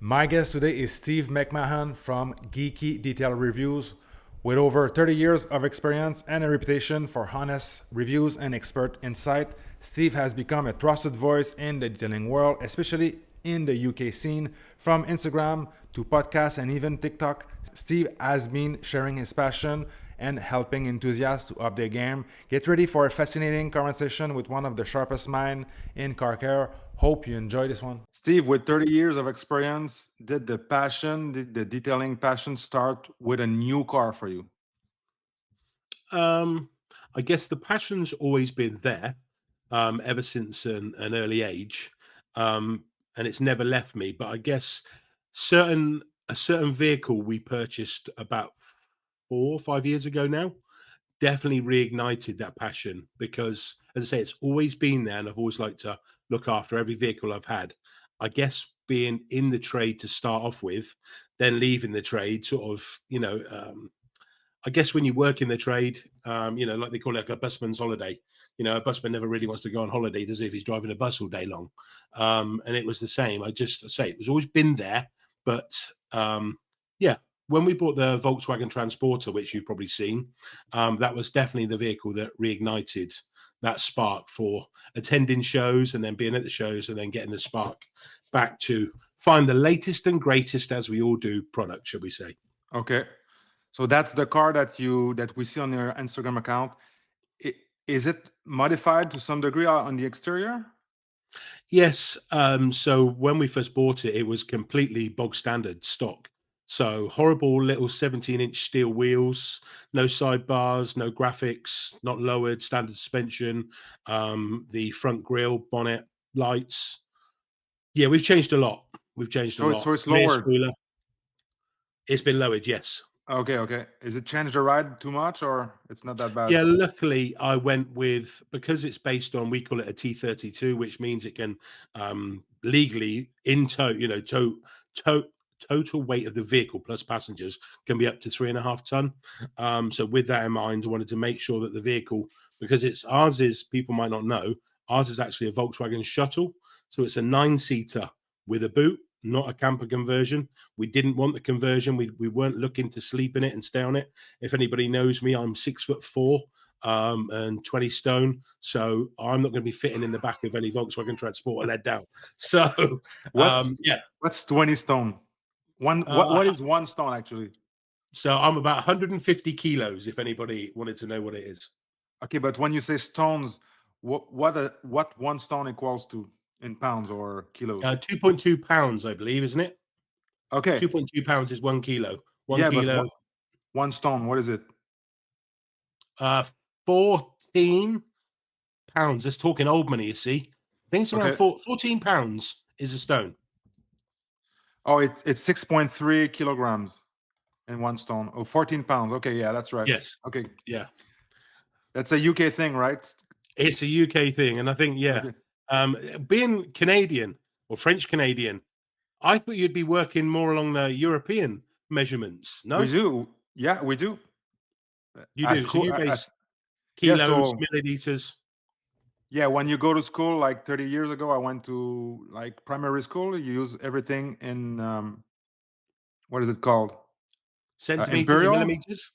My guest today is Steve McMahon from Geeky Detail Reviews. With over 30 years of experience and a reputation for honest reviews and expert insight, Steve has become a trusted voice in the detailing world, especially in the UK scene. From Instagram to podcasts and even TikTok, Steve has been sharing his passion and helping enthusiasts to up their game. Get ready for a fascinating conversation with one of the sharpest minds in car care. Hope you enjoy this one. Steve, with 30 years of experience, did the detailing passion start with a new car for you? I guess the passion's always been there, ever since an early age, and it's never left me. But I guess a certain vehicle we purchased about 4 or 5 years ago now definitely reignited that passion because, as I say, it's always been there, and I've always liked to look after every vehicle I've had. I guess being in the trade to start off with, then leaving the trade, sort of, I guess when you work in the trade, like they call it like a busman's holiday. A busman never really wants to go on holiday, does he, if he's driving a bus all day long? And it was the same. I just say it was always been there, but yeah. When we bought the Volkswagen Transporter, which you've probably seen, that was definitely the vehicle that reignited that spark for attending shows and then being at the shows and then getting the spark back to find the latest and greatest, as we all do, product, should we say. Okay. So that's the car that we see on your Instagram account. Is it modified to some degree on the exterior? Yes. So when we first bought it, it was completely bog standard stock. So horrible little 17-inch steel wheels, no sidebars, no graphics, not lowered, standard suspension, the front grille, bonnet, lights. Yeah, we've changed a lot. We've changed a So lot. it's Rear lowered. spoiler, it's been lowered, yes. Okay. Is it changed the ride too much or it's not that bad? Yeah, luckily I went with, because it's based on, we call it a T32, which means it can legally in total weight of the vehicle plus passengers can be up to 3.5 ton. So with that in mind, I wanted to make sure that the vehicle, because ours is, people might not know, ours is actually a Volkswagen Shuttle. So it's a 9-seater with a boot, not a camper conversion. We didn't want the conversion. We weren't looking to sleep in it and stay on it. If anybody knows me, I'm 6'4" and 20 stone, so I'm not going to be fitting in the back of any Volkswagen Transporter led down. So yeah, What's 20 stone? What uh, is 1 stone actually? so I'm about 150 kilos. If anybody wanted to know what it is, Okay, but when you say stones, what 1 stone equals to in pounds or kilos? 2.2 pounds, I believe, isn't it? Okay. 2.2 pounds is 1 kilo. One Yeah, but kilo, 1 stone, what is it? uh, 14 pounds. That's talking old money, you see. I think it's around Okay. 14 pounds is a stone. Oh, it's 6.3 kilograms in 1 stone. Oh, 14 pounds. Okay, yeah, that's right. Yes. Okay. Yeah. That's a UK thing, right? It's a UK thing, and I think, yeah, Okay. being Canadian or French Canadian, I thought you'd be working more along the European measurements. We No, do. Yeah, we do. you At do. So school, you base yeah, kilos, so milliliters. yeah, when you go to school, like 30 years ago, I went to like primary school. You use everything in what is it called? Centimeters or Imperial? millimeters?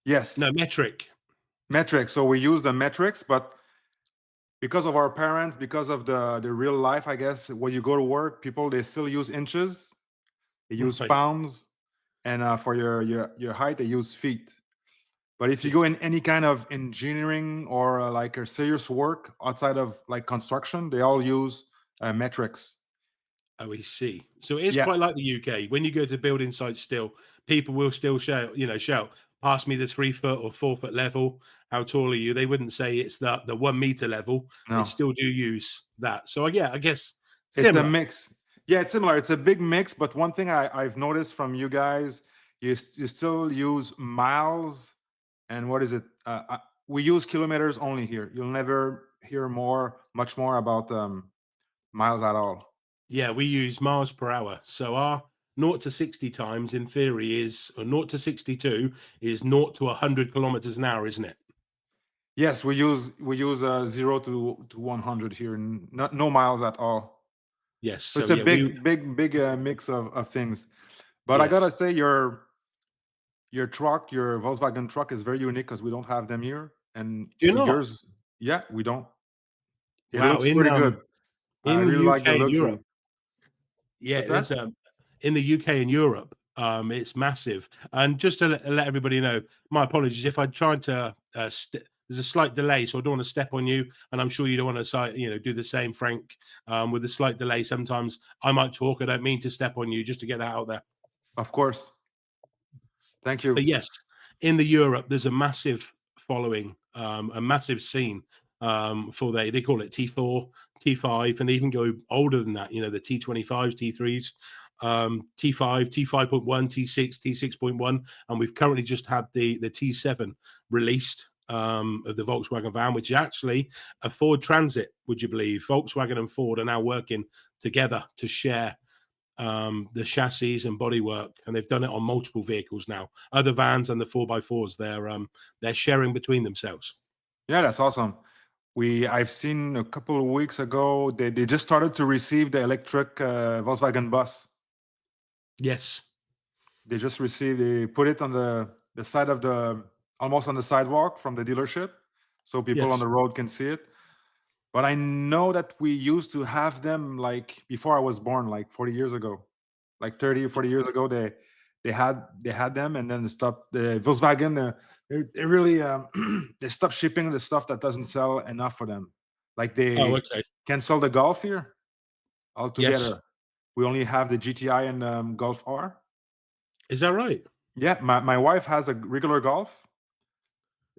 Yes, No, metric. metrics. So we use the metrics, but because of our parents, because of the real life, I guess, when you go to work, people they still use inches, they use Right. pounds, and for your height, they use feet. But if you go Yes. in any kind of engineering or like a serious work outside of like construction, they all use metrics. Oh, we see. So it is Yeah, quite like the UK. When you go to building sites still, people will still shout, "Pass me the 3 foot or 4 foot level. How tall are you?" They wouldn't say it's the 1 meter level. They no, still do use that. So yeah, I guess it's a similar. mix. Yeah, it's similar. It's a big mix. But one thing I've noticed from you guys, you still use miles and what is it? We use kilometers only here. You'll never hear much more about miles at all. Yeah, we use miles per hour. So our 0 to 60 times in theory is, or 0 to 62 is 0 to 100 kilometers an hour, isn't it? Yes, we use 0 to 100 here, no miles at all. Yes. So So it's a yeah, we big mix of things. But I yes. gotta say, your truck, your Volkswagen truck, is very unique because we don't have them here, and Do you not? yours, yeah, we don't. It Wow. looks pretty good. I In really like the UK and Europe. luxury. Yeah, What's that? there's in the UK and Europe, it's massive. And just to let everybody know, my apologies if I tried to. There's a slight delay, so I don't want to step on you, and I'm sure you don't want to, do the same, Frank. With a slight delay, sometimes I might talk. I don't mean to step on you, just to get that out there. Of course. Thank you. But yes, in the Europe, there's a massive following, a massive scene for they call it T4, T5, and they even go older than that. You know, the T25s, T3s, T5, T5.1, T6, T6.1, and we've currently just had the T7 released of the Volkswagen van, which is actually a Ford Transit. Would you believe? Volkswagen and Ford are now working together to share the chassis and bodywork, and they've done it on multiple vehicles now. Other vans and the 4x4s, they're sharing between themselves. Yeah, that's awesome. I've seen a couple of weeks ago they just started to receive the electric Volkswagen bus. Yes. They put it on the side of the almost on the sidewalk from the dealership, so people on Yes. the road can see it. But I know that we used to have them like before I was born, like 40 years ago, like 30 or 40 years ago. They had them, and then they stopped. The Volkswagen, they really they stopped shipping the stuff that doesn't sell enough for them. Like Oh, they okay. cancel the Golf here Yes. altogether. We only have the GTI and Golf R. Is that right? Yeah, my wife has a regular Golf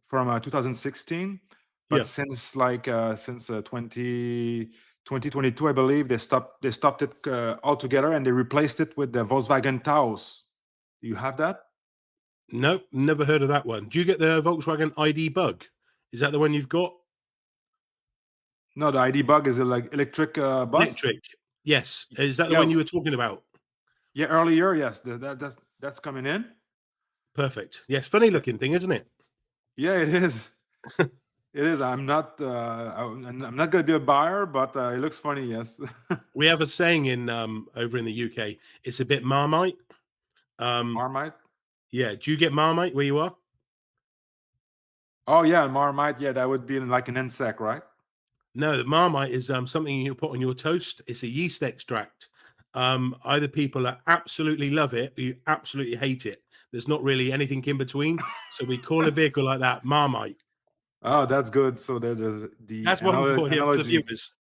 from 2016, but Yeah. since 2022, I believe they stopped it altogether, and they replaced it with the Volkswagen Taos. Do you have that? Nope, never heard of that one. Do you get the Volkswagen ID Bug? Is that the one you've got? No, the ID Bug is a like electric bus. Electric. Yes. Is that the one Yeah, you were talking about? yeah. Earlier, yes, that's coming in. Perfect. Yes, funny looking thing, isn't it? Yeah, it is. It is. I'm not gonna be a buyer, but it looks funny. Yes. We have a saying in over in the UK. It's a bit Marmite. Um, Marmite. yeah. Do you get Marmite where you are? Oh yeah, Marmite. Yeah, that would be like an insect, right? No, the Marmite is something you put on your toast. It's a yeast extract. Either people absolutely love it or you absolutely hate it. There's not really anything in between. So we call a vehicle like that Marmite. Oh, that's good. So the That's what we call here for the analogy. viewers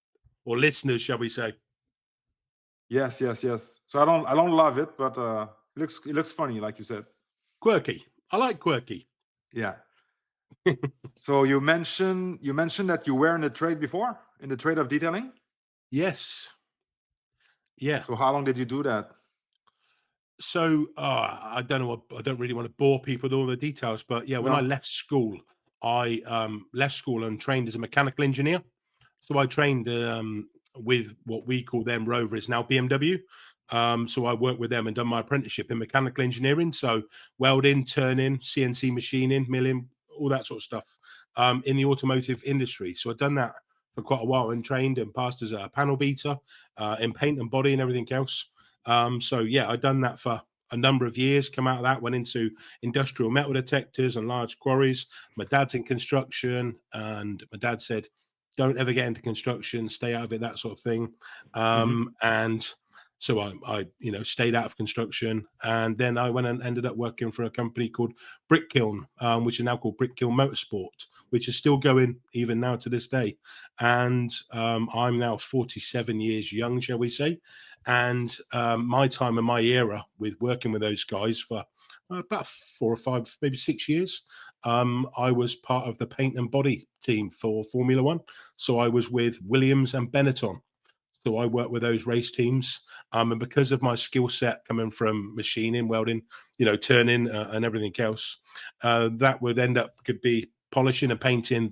or listeners, shall we say. Yes, yes, yes. So I don't love it, but it looks funny, like you said. Quirky. I like quirky. Yeah. So you mentioned that you were in the trade before, in the trade of detailing. Yes. Yeah. So how long did you do that? So I don't know what I don't really want to bore people with all the details, but yeah, when I No. left school, I left school and trained as a mechanical engineer. So I trained with what we call them Rover is now BMW. So I worked with them and done my apprenticeship in mechanical engineering. So welding, turning, CNC machining, milling, all that sort of stuff in the automotive industry. So I've done that for quite a while and trained and passed as a panel beater in paint and body and everything else. So yeah, I've done that for a number of years. Come out of that, went into industrial metal detectors and large quarries. My dad's in construction, and my dad said, "Don't ever get into construction. Stay out of it." That sort of thing. Hmm. And so I, stayed out of construction, and then I went and ended up working for a company called Brick Kiln, which is now called Brick Kiln Motorsport, which is still going even now to this day. And I'm now 47 years young, shall we say? And my time and my era with working with those guys for about 4 or 5, maybe 6 years, I was part of the paint and body team for Formula One. So I was with Williams and Benetton. So I worked with those race teams, and because of my skill set coming from machining, welding, turning, and everything else, that would end up could be polishing and painting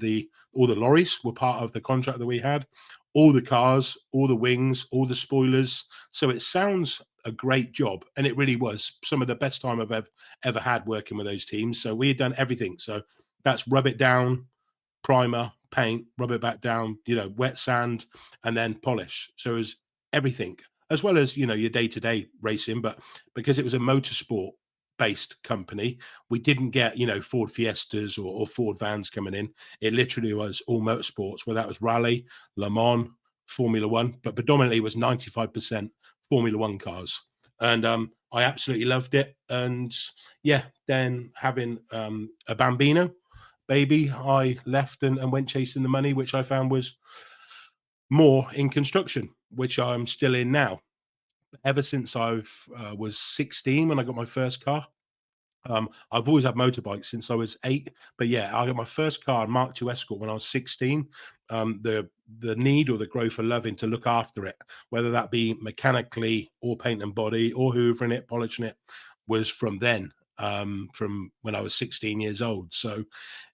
all the lorries were part of the contract that we had, all the cars, all the wings, all the spoilers. So it sounds a great job, and it really was some of the best time I've ever had working with those teams. So we had done everything. So that's rub it down, primer, paint, rub it back down, wet sand, and then polish. So it was everything, as well as your day-to-day racing. But because it was a motorsport based company, we didn't get Ford Fiestas or Ford vans coming in. It literally was all motorsports, whether that was rally, Le Mans, Formula One, but predominantly it was 95% Formula One cars. And I absolutely loved it. And yeah, then having a bambino baby, I left and went chasing the money, which I found was more in construction, which I'm still in now. Ever since I've was 16 when I got my first car. I've always had motorbikes since I was 8, but yeah, I got my first car, Mark II Escort, when I was 16. The need or the growth of loving to look after it, whether that be mechanically or paint and body or hoovering it, polishing it, was from then, from when I was 16 years old. So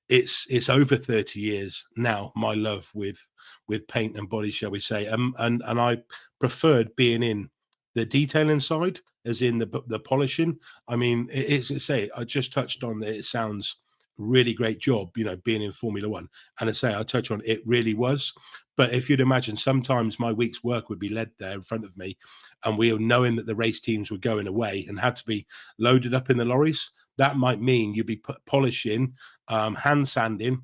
it's over 30 years now, my love with paint and body, shall we say. And I preferred being in the detailing side, as in the polishing. I mean, it's to say, I just touched on that. It sounds really great job, being in Formula One. And I say, I touch on it really was. But if you'd imagine, sometimes my week's work would be led there in front of me, and we were knowing that the race teams were going away and had to be loaded up in the lorries. That might mean you'd be polishing, hand sanding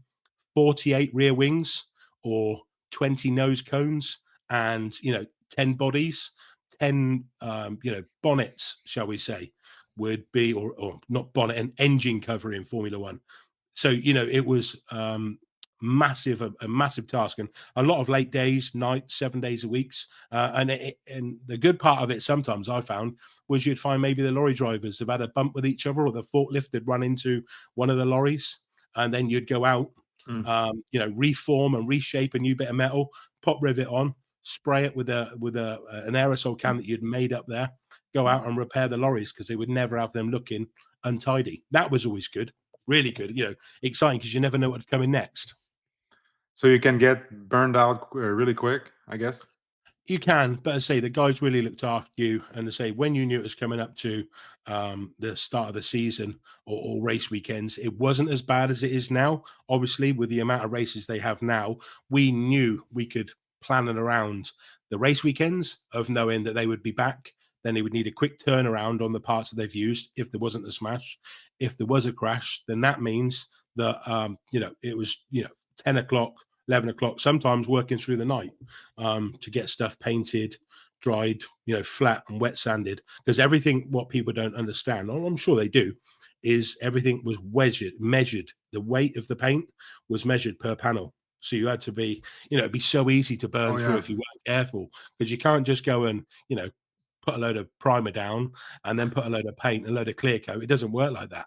48 rear wings or 20 nose cones, and 10 bodies, 10 bonnets, shall we say, would be, or not bonnet, an engine cover in Formula One. So it was massive, a massive task, and a lot of late days, nights, 7 days a week. And the good part of it, sometimes I found, was you'd find maybe the lorry drivers have had a bump with each other, or the forklift had run into one of the lorries, and then you'd go out, Hmm. reform and reshape a new bit of metal, pop rivet on, spray it with an aerosol can that you'd made up there, go out and repair the lorries, because they would never have them looking untidy. That was always good, really good, exciting, because you never know what's coming next. So you can get burned out really quick, I guess. You can, but as I say, the guys really looked after you. And to say, when you knew it was coming up to the start of the season, or race weekends, it wasn't as bad as it is now. Obviously, with the amount of races they have now, we knew we could plan it around the race weekends, of knowing that they would be back. Then they would need a quick turnaround on the parts that they've used if there wasn't a smash. If there was a crash, then that means that it was 10 o'clock, 11 o'clock, sometimes working through the night, to get stuff painted, dried, flat and wet sanded. Because everything, what people don't understand, or I'm sure they do, is everything was measured. The weight of the paint was measured per panel. So you had to be, it'd be so easy to burn Oh through yeah. if you weren't careful, because you can't just go and, put a load of primer down and then put a load of paint, a load of clear coat. It doesn't work like that.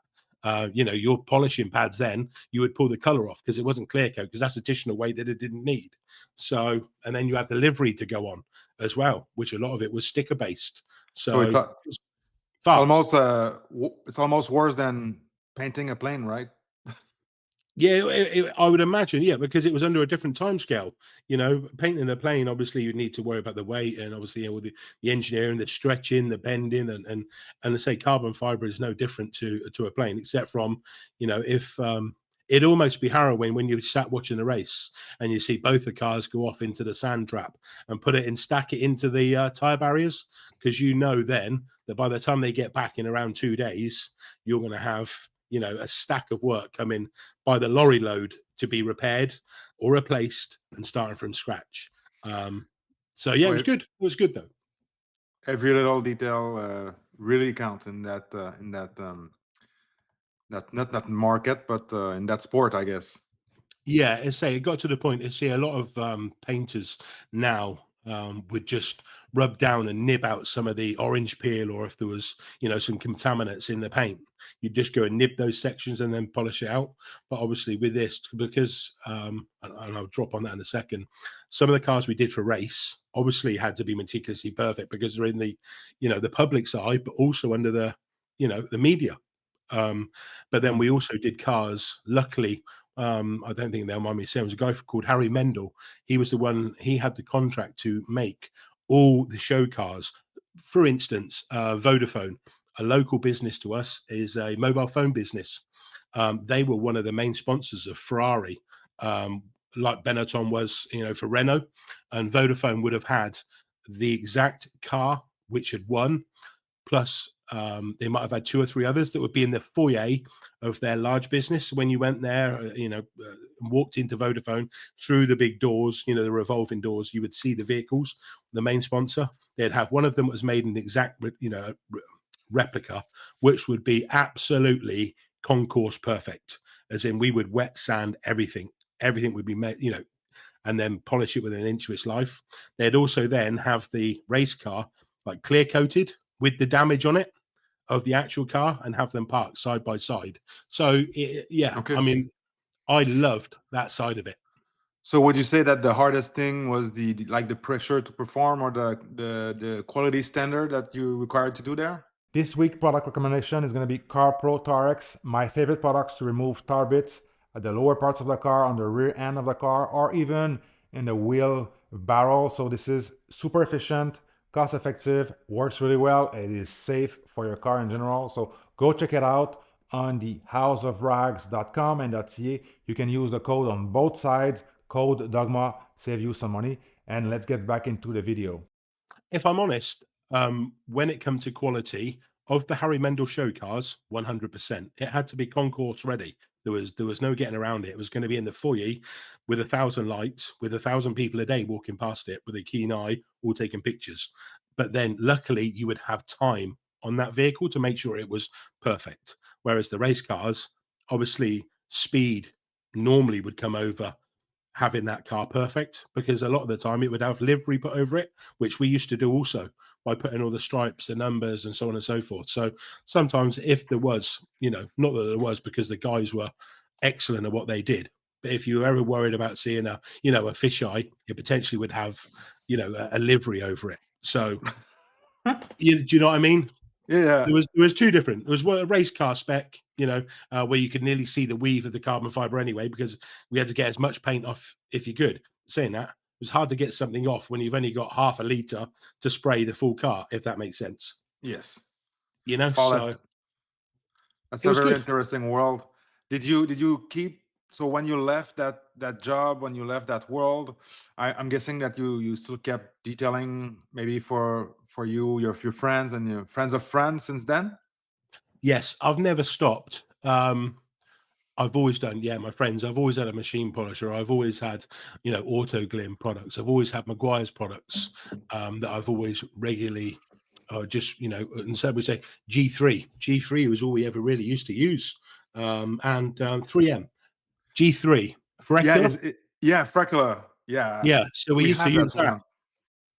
Your polishing pads, then you would pull the color off because it wasn't clear coat, because that's additional weight that it didn't need. So, and then you had the livery to go on as well, which a lot of it was sticker based. So So it was it's fast. almost it's almost worse than painting a plane, right? Yeah, I would imagine, yeah, because it was under a different time scale. Painting a plane, obviously, you need to worry about the weight, and obviously, with the engineering, the stretching, the bending, and I say carbon fiber is no different to a plane, except from, if it'd almost be harrowing when you sat watching the race and you see both the cars go off into the sand trap and stack it into the tire barriers, because then that by the time they get back in around 2 days, you're going to have a stack of work coming by the lorry load to be repaired or replaced, and starting from scratch. So yeah, So it was good. It was good though. every little detail really counts in that not that market, but in that sport, I guess. Yeah, I say it got to the point. I see a lot of painters now would just rub down and nib out some of the orange peel, or if there was, some contaminants in the paint, you'd just go and nib those sections and then polish it out. But obviously, with this, because and I'll drop on that in a second, some of the cars we did for race obviously had to be meticulously perfect, because they're in the public's eye, but also under the media. But then Mm. we also did cars. Luckily, I don't think they'll mind me saying, it was a guy called Harry Mendel. He was the one. He had the contract to make all the show cars. For instance, Vodafone, a local business to us, is a mobile phone business. They were one of the main sponsors of Ferrari, like Benetton was, for Renault, and Vodafone would have had the exact car which had won, plus they might have had 2 or 3 others that would be in the foyer of their large business. When you went there, walked into Vodafone through the big doors, the revolving doors, you would see the vehicles, the main sponsor. They'd have one of them that was made in exact, replica, which would be absolutely concourse perfect. As in, we would wet sand everything. Everything would be made, and then polish it within an inch of its life. They'd also then have the race car like clear coated with the damage on it of the actual car and have them parked side by side. So Okay. I mean, I loved that side of it. So would you say that the hardest thing was the pressure to perform, or the quality standard that you required to do there? This week product recommendation is going to be Car Pro Tarex, my favorite products to remove tar bits at the lower parts of the car, on the rear end of the car, or even in the wheel barrel. So this is super efficient, cost effective, works really well. It is safe for your car in general. So go check it out on the houseofrags.com and .ca. You can use the code on both sides, code Dogma, save you some money. And let's get back into the video. If I'm honest, when it comes to quality of the Harry Mendel show cars, 100%, it had to be concourse ready. There was no getting around it. It was going to be in the foyer with 1,000 lights, with 1,000 people a day walking past it with a keen eye, all taking pictures. But then, luckily, you would have time on that vehicle to make sure it was perfect. Whereas the race cars, obviously, speed normally would come over having that car perfect, because a lot of the time it would have livery put over it, which we used to do also by putting all the stripes, the numbers, and so on and so forth. So sometimes, if there was, not that there was, because the guys were excellent at what they did, but if you were ever worried about seeing a fisheye, it potentially would have, a livery over it. So do you know what I mean? Yeah. There was 2 different. There was a race car spec, where you could nearly see the weave of the carbon fiber anyway, because we had to get as much paint off if you could. Saying that, it was hard to get something off when you've only got half a liter to spray the full car, if that makes sense. Yes. Well, So that's it a was very good. interesting world. Did you keep, so when you left that job, when you left that world, I'm guessing that you still kept detailing, maybe for you, your few friends and your friends of friends since then? Yes, I've never stopped. I've always done, my friends. I've always had a machine polisher. I've always had, Auto Glim products. I've always had Maguire's products, that I've always regularly, just, and so we say G3. G3 was all we ever really used to use. And 3M, G3, Yeah, Freckler. yeah, Freckler. Yeah, Yeah, so we we used to had use that that. one.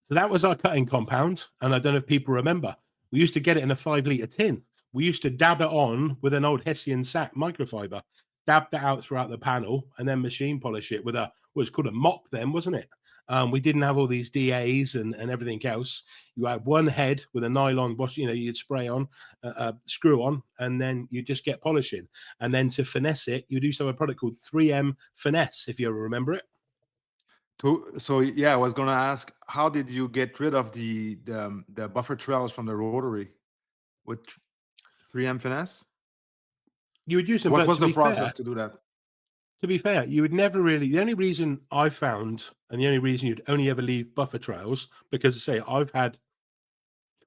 So that was our cutting compound, and I don't know if people remember. We used to get it in a 5-litre tin. We used to dab it on with an old Hessian sack microfiber, dab that out throughout the panel, and then machine polish it with what was called a mop then, wasn't it? We didn't have all these DAs and everything else. You had one head with a nylon wash, you'd spray on, screw on, and then you just get polishing. And then to finesse it, you do some a product called 3M Finesse, if you ever remember it. So yeah, I was gonna ask, how did you get rid of the buffer trails from the rotary with 3M finesse? You would use them, What but was the process to do that? to be fair, you would never really. The only reason I found, and the only reason you'd only ever leave buffer trails, because say I've had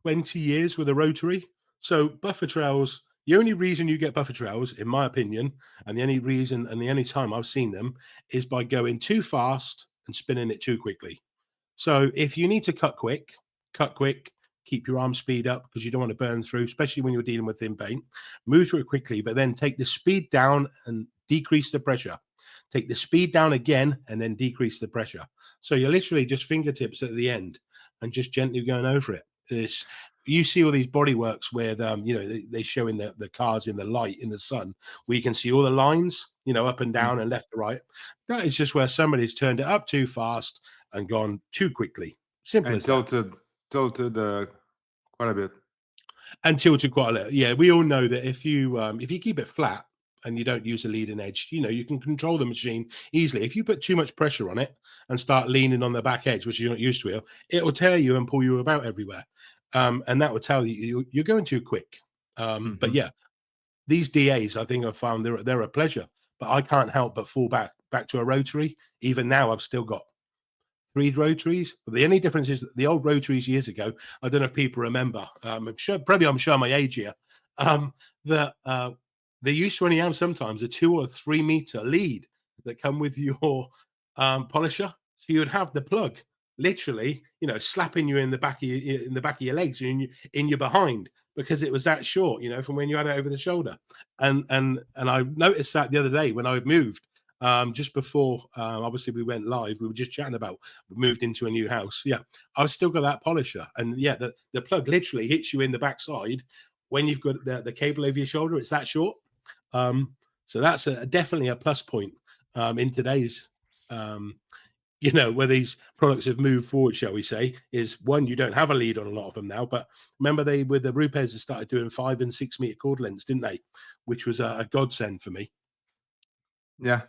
20 years with a rotary, so buffer trails. The only reason you get buffer trails, in my opinion, and the only reason and the only time I've seen them is by going too fast and spinning it too quickly. So if you need to cut quick, keep your arm speed up because you don't want to burn through, especially when you're dealing with thin paint. Move through it quickly, but then take the speed down and decrease the pressure. Take the speed down again and then decrease the pressure. So you're literally just fingertips at the end and just gently going over it. You see all these body works where they show in the cars in the light in the sun, where you can see all the lines, up and down and left to right. That is just where somebody's turned it up too fast and gone too quickly. Simple And as that. tilted quite a bit. And tilted quite a little. Yeah, we all know that if you keep it flat and you don't use a leading edge, you can control the machine easily. If you put too much pressure on it and start leaning on the back edge, which you're not used to, it will tear you and pull you about everywhere. And that will tell you you're going too quick. But yeah, these DAs, I think I've found they're a pleasure. But I can't help but fall back to a rotary. Even now, I've still got 3 rotaries. But the only difference is that the old rotaries years ago, I don't know if people remember, I'm sure my age here, that they used to only have sometimes a 2 or 3 meter lead that come with your polisher. So you would have the plug literally, slapping you in the back of your legs, in your behind, because it was that short, from when you had it over the shoulder. And I noticed that the other day when I moved, just before obviously we went live, we were just chatting about we moved into a new house. Yeah, I've still got that polisher, and yeah, the plug literally hits you in the backside when you've got the cable over your shoulder. It's that short. So that's definitely a plus point in today's where these products have moved forward, shall we say, is one, you don't have a lead on a lot of them now. But remember, they with the Rupes they started doing 5 and 6 meter cord lengths, didn't they? Which was a godsend for me. Yeah.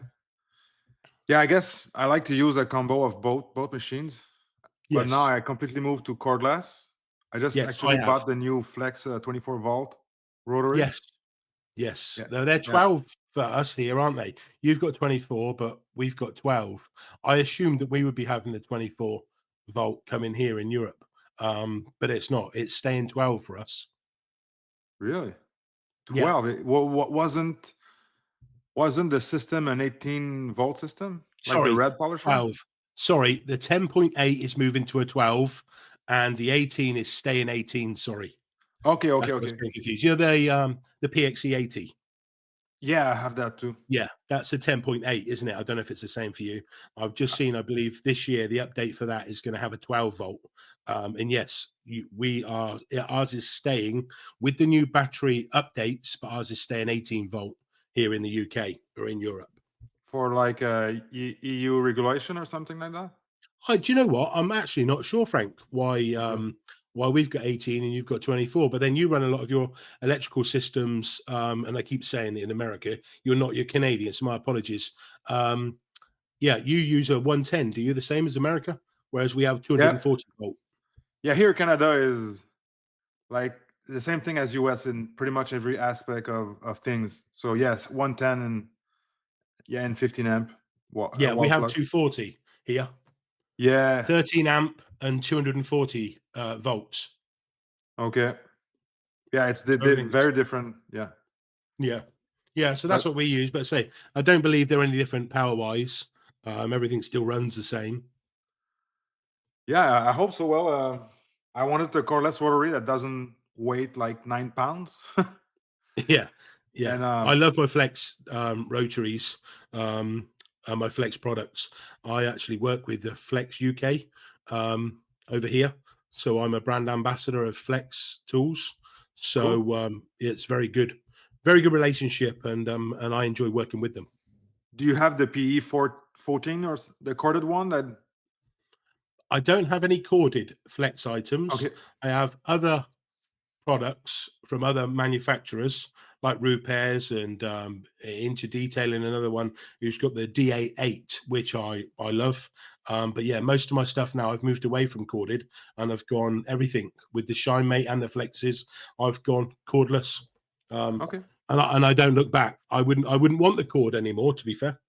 Yeah, I guess I like to use a combo of both machines. But now Yes. I completely moved to cordless. I just Yes, I actually have. bought the new Flex 24 volt rotary. Yes. Yes. Yeah. They're Yeah. 12 for us here, aren't they? You've got 24, but we've got 12. I assumed that we would be having the 24 volt coming here in Europe. But it's not. It's staying 12 for us. Really? Yeah. 12. What wasn't the system an 18 volt system? Like the Sorry, red polisher? 12. Sorry, the 10.8 is moving to a 12, and the 18 is staying 18. Sorry. Okay, okay, That's what's okay. getting confused. The PXE 80? Yeah, I have that too. Yeah, that's a 10.8, isn't it? I don't know if it's the same for you. I've just seen, I believe this year, the update for that is going to have a 12 volt. And yes, ours is staying with the new battery updates, but ours is staying 18 volt here in the UK or in Europe. For like a EU regulation or something like that? Do you know what? I'm actually not sure, Frank, Okay. why we've got 18 and you've got 24. But then you run a lot of your electrical systems, and I keep saying it in America, you're Canadian, so my apologies. Yeah, you use a 110. Do you the same as America? Whereas we have Yeah. 240 volt. Yeah, here Canada is like the same thing as US in pretty much every aspect of things. So yes, 110 and 15 amp Yeah, we wall have plug. 240 here, Yeah. 13 amp and 240 volts. Okay. Yeah, it's So everything's very different. Yeah. yeah, yeah. So that's But what we use. But say I don't believe they're any different power wise. Everything still runs the same. yeah, I hope so. Well, I wanted a cordless rotary that doesn't weigh like 9 pounds. Yeah, yeah. And I love my Flex rotaries, and my Flex products. I actually work with the Flex UK over here, so I'm a brand ambassador of Flex tools. cool. So it's very good relationship, and I enjoy working with them. Do you have the PE 14 or the corded one that I don't have any corded Flex items. okay. I have other products from other manufacturers like Rupes and Into Detailing, another one who's got the DA8, which I love. But yeah, most of my stuff now I've moved away from corded and I've gone everything with the Shine Mate and the Flexes. I've gone cordless, um, Okay. and I don't look back. I wouldn't want the cord anymore. To be fair.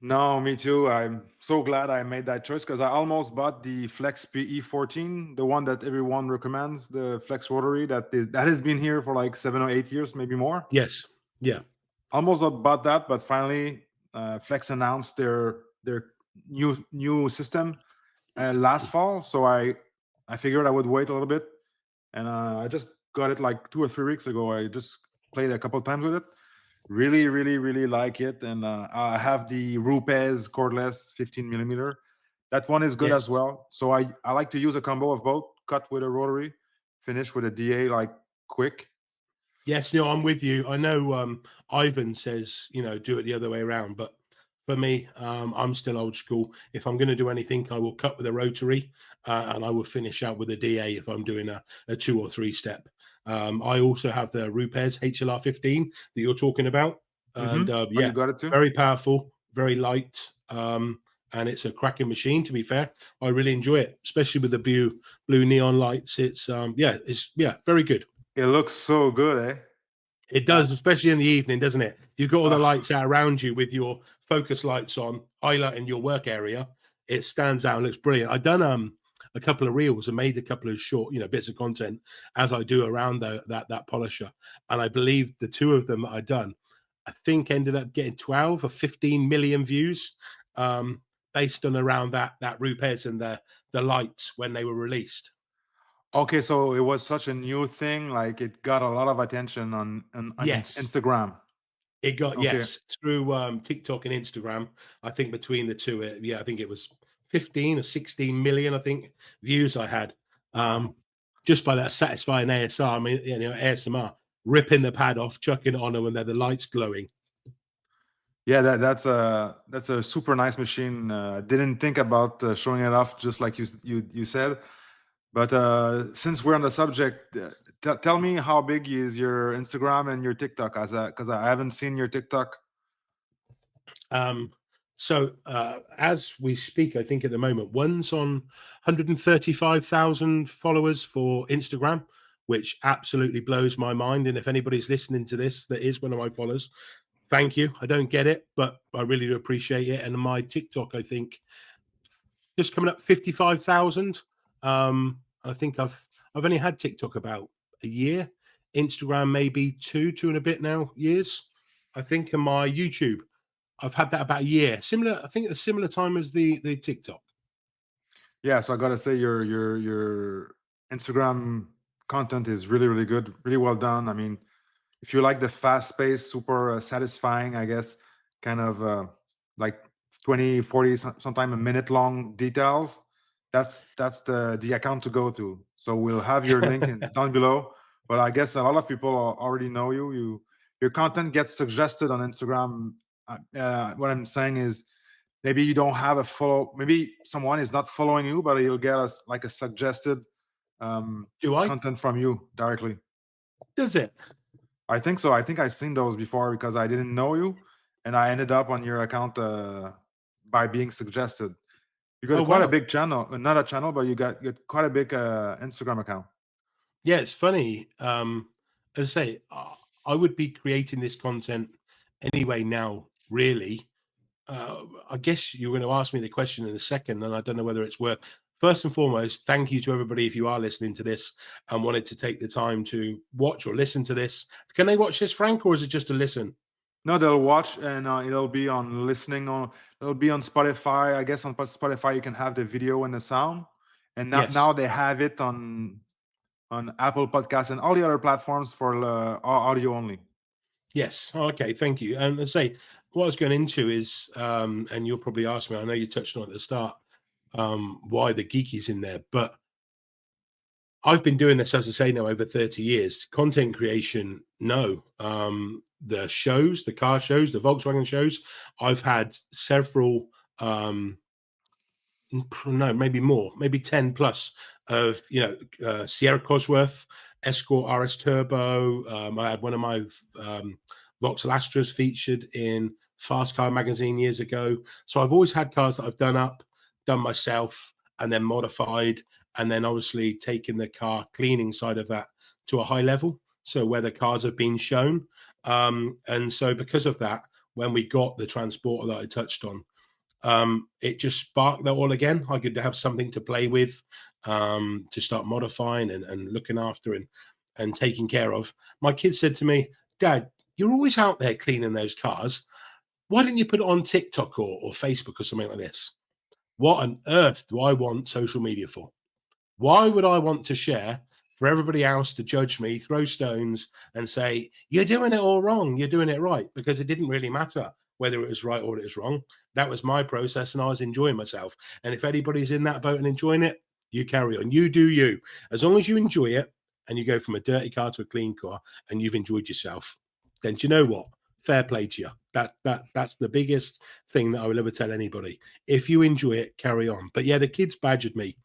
No, me too. I'm so glad I made that choice because I almost bought the Flex PE 14, the one that everyone recommends, the Flex rotary that has been here for like 7 or 8 years, maybe more. Yes. Yeah. Almost bought that, but finally, Flex announced their new system last fall. So I figured I would wait a little bit, and I just got it like 2 or 3 weeks ago. I just played a couple times with it. Really, really, really like it, and I have the Rupes cordless 15 millimeter. That one is good Yes. as well. So I like to use a combo of both, cut with a rotary, finish with a DA like quick. Yes, no, I'm with you. I know Ivan says, do it the other way around, but for me, I'm still old school. If I'm going to do anything, I will cut with a rotary, and I will finish out with a DA if I'm doing a 2 or 3 step. I also have the Rupes HLR 15 that you're talking about, and Oh, you yeah, got it too. very powerful, very light, and it's a cracking machine. To be fair, I really enjoy it, especially with the blue neon lights. It's very good. It looks so good, eh? It Uh, does, especially in the evening, doesn't it? You've got all the uh, lights out around you with your focus lights on, highlighting your work area. it stands out and looks brilliant. I done a couple of reels and made a couple of short, bits of content as I do around that polisher, and I believe the two of them that I done, I think ended up getting 12 or 15 million views, based on around that Rupes and the lights when they were released. Okay, so it was such a new thing, like it got a lot of attention on Yes, Instagram. it got, Okay, yes, through TikTok and Instagram. I think between the two, I think it was 15 or 16 million. I think views I had, wow. just by that satisfying ASR. I mean, ASMR, ripping the pad off, chucking it on them, and the lights glowing. Yeah, that's a super nice machine. Didn't think about showing it off, just like you said. But since we're on the subject, tell me how big is your Instagram and your TikTok? Because I haven't seen your TikTok. So as we speak, I think at the moment, one's on 135,000 followers for Instagram, which absolutely blows my mind. And if anybody's listening to this that is one of my followers, thank you. I don't get it, but I really do appreciate it. And my TikTok, I think, just coming up 55,000. I think I've only had TikTok about a year. Instagram maybe two and a bit now years. I think, and my YouTube, I've had that about a year. Similar, I think, a similar time as the TikTok. Yeah, so I gotta say your Instagram content is really good, really well done. I mean, if you like the fast paced, super satisfying, I guess, kind of like 20, 40, sometime a minute long details, that's the account to go to. So we'll have your link down below. But I guess a lot of people already know you. Your content gets suggested on Instagram. What I'm saying is maybe you don't have a follow. Maybe someone is not following you, but he'll get us like a suggested Do I? content from you directly. Does it? I think so. I think I've seen those before because I didn't know you, and I ended up on your account by being suggested. You got Oh quite a wow. big channel, not a channel, but you got quite a big Instagram account. Yeah, it's funny. As I say, I would be creating this content anyway now. Really, I guess you're going to ask me the question in a second, and I don't know whether it's worth. First and foremost, thank you to everybody if you are listening to this and wanted to take the time to watch or listen to this. Can they watch this, Frank, or is it just a listen? No, they'll watch, and it'll be on listening on. It'll be on Spotify. I guess on Spotify you can have the video and the sound, and now Yes. they have it on Apple Podcasts and all the other platforms for audio only. Yes. Oh, okay. Thank you. And I say, what I was going into is, and you'll probably ask me, I know you touched on it at the start, why the geeky's in there, but I've been doing this, as I say, now over 30 years. Content creation, no. The shows, the car shows, the Volkswagen shows, I've had several, no, maybe more, maybe 10 plus of, Sierra Cosworth, Escort RS Turbo. I had one of my Vauxhall Astras featured in Fast Car magazine years ago. So I've always had cars that I've done up, done myself, and then modified, and then obviously taken the car cleaning side of that to a high level. So where the cars have been shown. And so because of that, when we got the transporter that I touched on, it just sparked that all again. I could have something to play with, to start modifying and looking after and taking care of. My kids said to me, Dad, you're always out there cleaning those cars. Why didn't you put it on TikTok or Facebook or something like this? What on earth do I want social media for? Why would I want to share for everybody else to judge me, throw stones, and say, you're doing it all wrong, you're doing it right? Because it didn't really matter whether it was right or it was wrong. That was my process, and I was enjoying myself. And if anybody's in that boat and enjoying it, you carry on. You do you. As long as you enjoy it and you go from a dirty car to a clean car and you've enjoyed yourself, then do you know what? Fair play to you. That's the biggest thing that I will ever tell anybody. If you enjoy it, carry on. But yeah, the kids badgered me.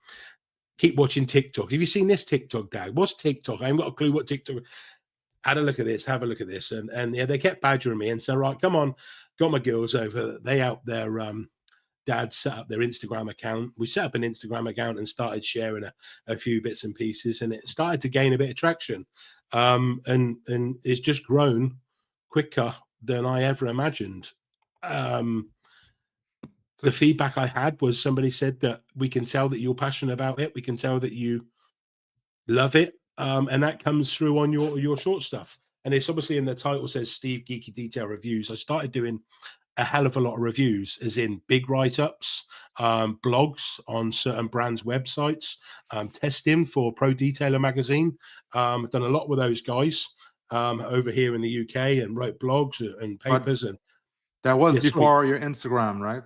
Keep watching TikTok. Have you seen this TikTok, Dad? What's TikTok? I haven't got a clue what TikTok. Had a look at this. Have a look at this. And yeah, they kept badgering me and said, right, come on. Got my girls over. They helped their dad set up their Instagram account. We set up an Instagram account and started sharing a few bits and pieces, and it started to gain a bit of traction. And it's just grown quicker than I ever imagined. the feedback I had was somebody said that we can tell that you're passionate about it. We can tell that you love it. And that comes through on your short stuff. And it's obviously in the title says Steve Geeky Detail Reviews. I started doing a hell of a lot of reviews, as in big write-ups, blogs on certain brands' websites, testing for Pro Detailer magazine. I've done a lot with those guys over here in the UK, and wrote blogs and papers. But And that was yeah, sorry, before your Instagram, right?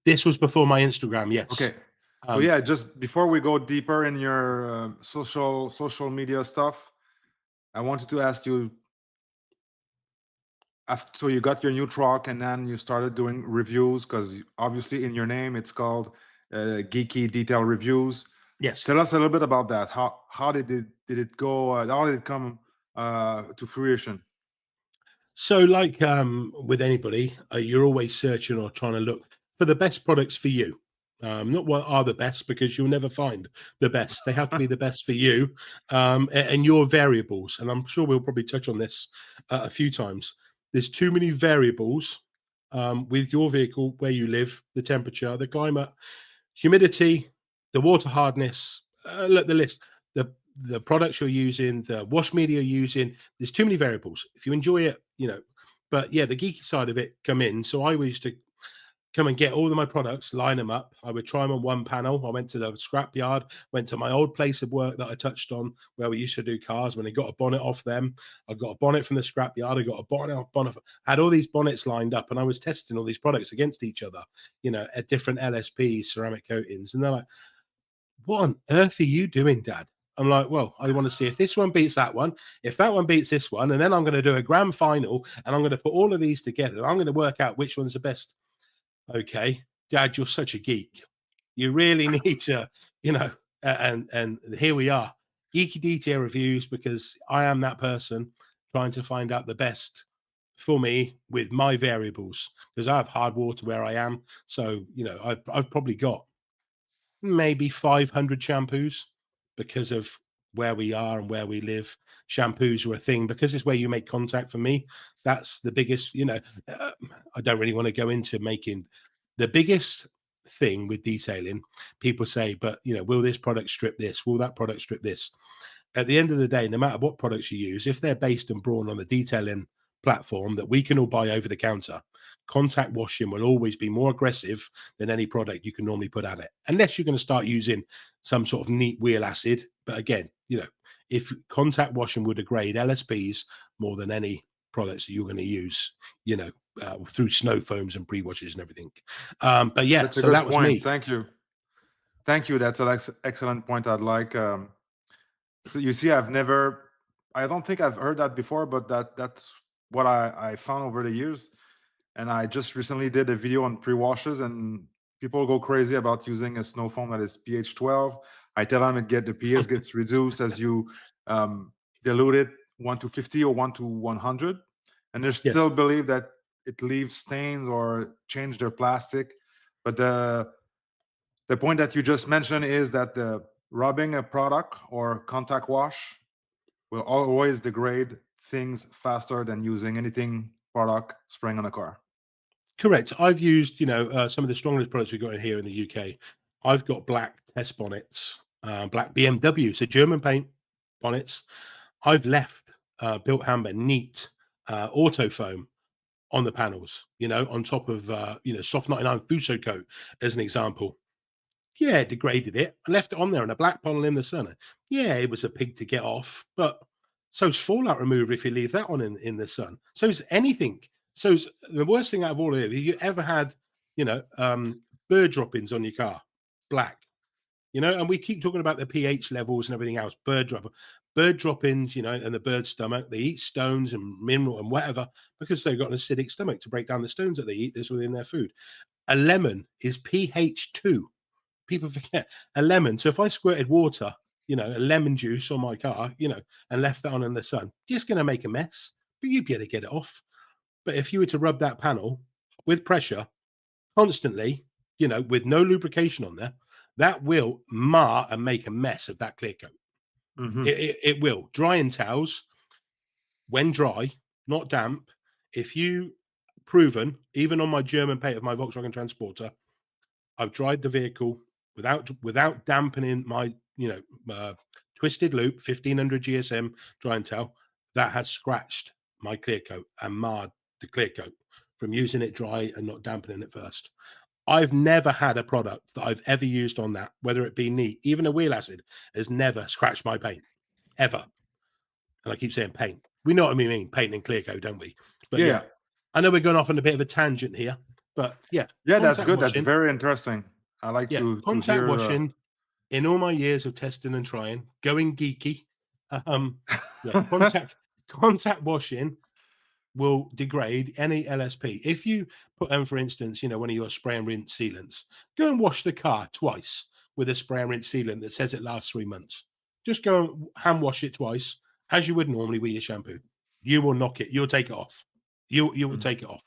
this was before my Instagram. Yes. Okay. So yeah, just before we go deeper in your social media stuff, I wanted to ask you. So you got your new truck, and then you started doing reviews because obviously in your name it's called Geeky Detail Reviews. Yes. Tell us a little bit about that. How did it go? How did it come to fruition? So, like with anybody, you're always searching or trying to look for the best products for you. Not what are the best, because you'll never find the best. They have to be the best for you and your variables. And I'm sure we'll probably touch on this a few times. There's too many variables with your vehicle, where you live, the temperature, the climate, humidity, the water hardness. Look, the list. The products you're using, the wash media you're using. There's too many variables. If you enjoy it, But yeah, the geeky side of it come in. So I used to come and get all of my products, line them up. I would try them on one panel. I went to the scrapyard, went to my old place of work that I touched on, where we used to do cars. When I got a bonnet off them, I got a bonnet from the scrapyard. I got a bonnet. Had all these bonnets lined up, and I was testing all these products against each other, at different LSPs, ceramic coatings. And they're like, "What on earth are you doing, Dad?" I'm like, "Well, I want to see if this one beats that one, if that one beats this one, and then I'm going to do a grand final, and I'm going to put all of these together, and I'm going to work out which one's the best." Okay, Dad, you're such a geek. You really need to, and here we are, Geeky Detail Reviews, because I am that person trying to find out the best for me with my variables, because I have hard water where I am. So, I've probably got maybe 500 shampoos, because of where we are and where we live. Shampoos are a thing because it's where you make contact. For me, that's the biggest. I don't really want to go into making the biggest thing with detailing. People say, but will this product strip this? Will that product strip this? At the end of the day, no matter what products you use, if they're based and brawn on the detailing platform that we can all buy over the counter, contact washing will always be more aggressive than any product you can normally put at it, unless you're going to start using some sort of neat wheel acid. But again, if contact washing would degrade LSPs more than any products that you're going to use, through snow foams and pre-washes and everything. But yeah, That's a so good that was point. me. Thank you. That's an excellent point. I'd like. So you see, I don't think I've heard that before, but that's what I found over the years. And I just recently did a video on pre-washes, and people go crazy about using a snow foam that is pH 12. I tell them the pH gets reduced as you dilute it 1 to 50 or 1 to 100, and they Yeah, still believe that it leaves stains or change their plastic. But the point that you just mentioned is that the rubbing a product or contact wash will always degrade things faster than using anything product spraying on a car. correct. I've used, some of the strongest products we've got in here in the UK. I've got black test bonnets, black BMW, so German paint bonnets. I've left built Hamber neat auto foam on the panels, on top of soft 99 Fuso coat, as an example. Yeah, it degraded it. I left it on there in a black panel in the sun. Yeah, it was a pig to get off, but so's fallout remover if you leave that on in the sun. So's anything. So's the worst thing out of all of it. Have you ever had, bird droppings on your car? Black. And we keep talking about the pH levels and everything else. Bird droppings, and the bird stomach. They eat stones and mineral and whatever because they've got an acidic stomach to break down the stones that they eat that's within their food. A lemon is pH 2. People forget a lemon. So if I squirted water, a lemon juice on my car, and left that on in the sun, just going to make a mess, but you'd be able to get it off. But if you were to rub that panel with pressure constantly, with no lubrication on there, that will mar and make a mess of that clear coat. Mm-hmm. It will. Drying towels, when dry, not damp, if you proven, even on my German paint of my Volkswagen Transporter, I've dried the vehicle without dampening my, twisted loop 1500 GSM dry and towel that has scratched my clear coat and marred the clear coat from using it dry and not dampening it first. I've never had a product that I've ever used on that, whether it be neat, even a wheel acid, has never scratched my paint ever. And I keep saying paint. We know what I mean, paint and clear coat, don't we? But yeah, Yeah, I know we're going off on a bit of a tangent here, but yeah, yeah, that's contact good. That's washing. very interesting. I like Yeah, to contact hear. washing in all my years of testing and trying, going geeky. Um, yeah, contact washing will degrade any LSP. If you put for instance, one of your spray and rinse sealants, go and wash the car twice with a spray and rinse sealant that says it lasts 3 months. Just go and hand wash it twice, as you would normally with your shampoo. You will knock it. You'll take it off. You will Mm. take it off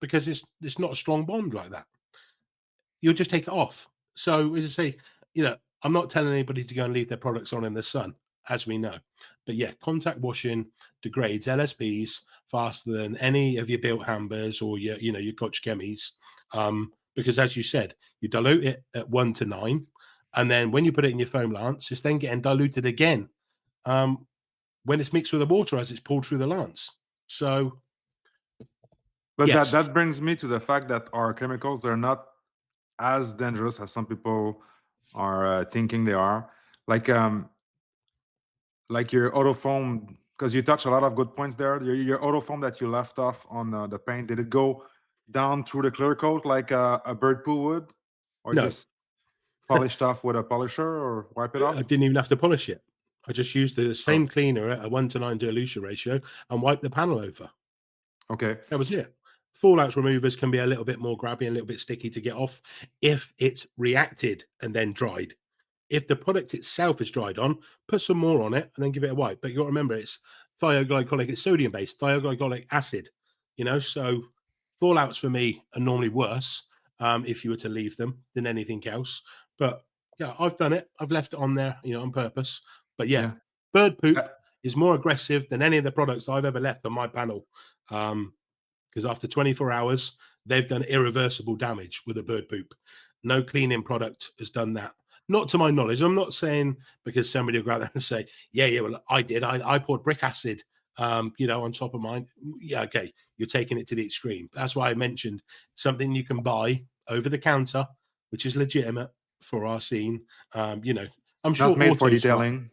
because it's not a strong bond like that. You'll just take it off. So as I say, I'm not telling anybody to go and leave their products on in the sun, as we know. But yeah, contact washing degrades LSPs faster than any of your built hambers or your Koch chemis. Because as you said, you dilute it at 1 to 9, and then when you put it in your foam lance, it's then getting diluted again when it's mixed with the water as it's pulled through the lance. So But that yes, that brings me to the fact that our chemicals are not as dangerous as some people are thinking they are. Like your autofoam, because you touch a lot of good points there. Your autofoam that you left off on the paint, did it go down through the clear coat like a bird poo would, or no, just polished off with a polisher or wipe it I off? didn't even have to polish it. I just used the Oh, same cleaner at a 1 to 9 dilution ratio and wiped the panel over. okay. That was it. Fallout removers can be a little bit more grabby and a little bit sticky to get off if it's reacted and then dried. If the product itself is dried on, put some more on it and then give it a wipe. But you got to remember it's thioglycolic, it's sodium based, thioglycolic acid, so fallouts for me are normally worse if you were to leave them than anything else. But yeah, I've done it. I've left it on there, on purpose. But yeah, Yeah. bird Uh, poop is more aggressive than any of the products I've ever left on my panel. Because after 24 hours, they've done irreversible damage with a bird poop. No cleaning product has done that. Not to my knowledge. I'm not saying because somebody will go out there and say, yeah, well, I did. I poured brick acid, on top of mine. Yeah, okay. You're taking it to the extreme. That's why I mentioned something you can buy over the counter, which is legitimate for our scene. I'm sure Not made for AutoSmart detailing.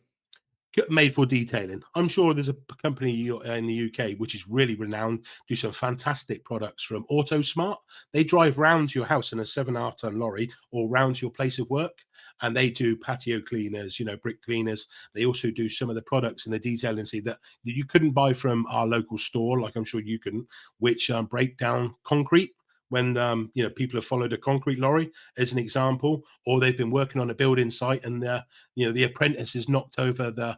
made for detailing. I'm sure there's a company in the UK which is really renowned, do some fantastic products from AutoSmart. They drive round to your house in a 7.5 ton lorry or round to your place of work, and they do patio cleaners, brick cleaners. They also do some of the products in the detailing scene that you couldn't buy from our local store, like I'm sure you couldn't, which break down concrete when people have followed a concrete lorry as an example, or they've been working on a building site and the apprentice has knocked over the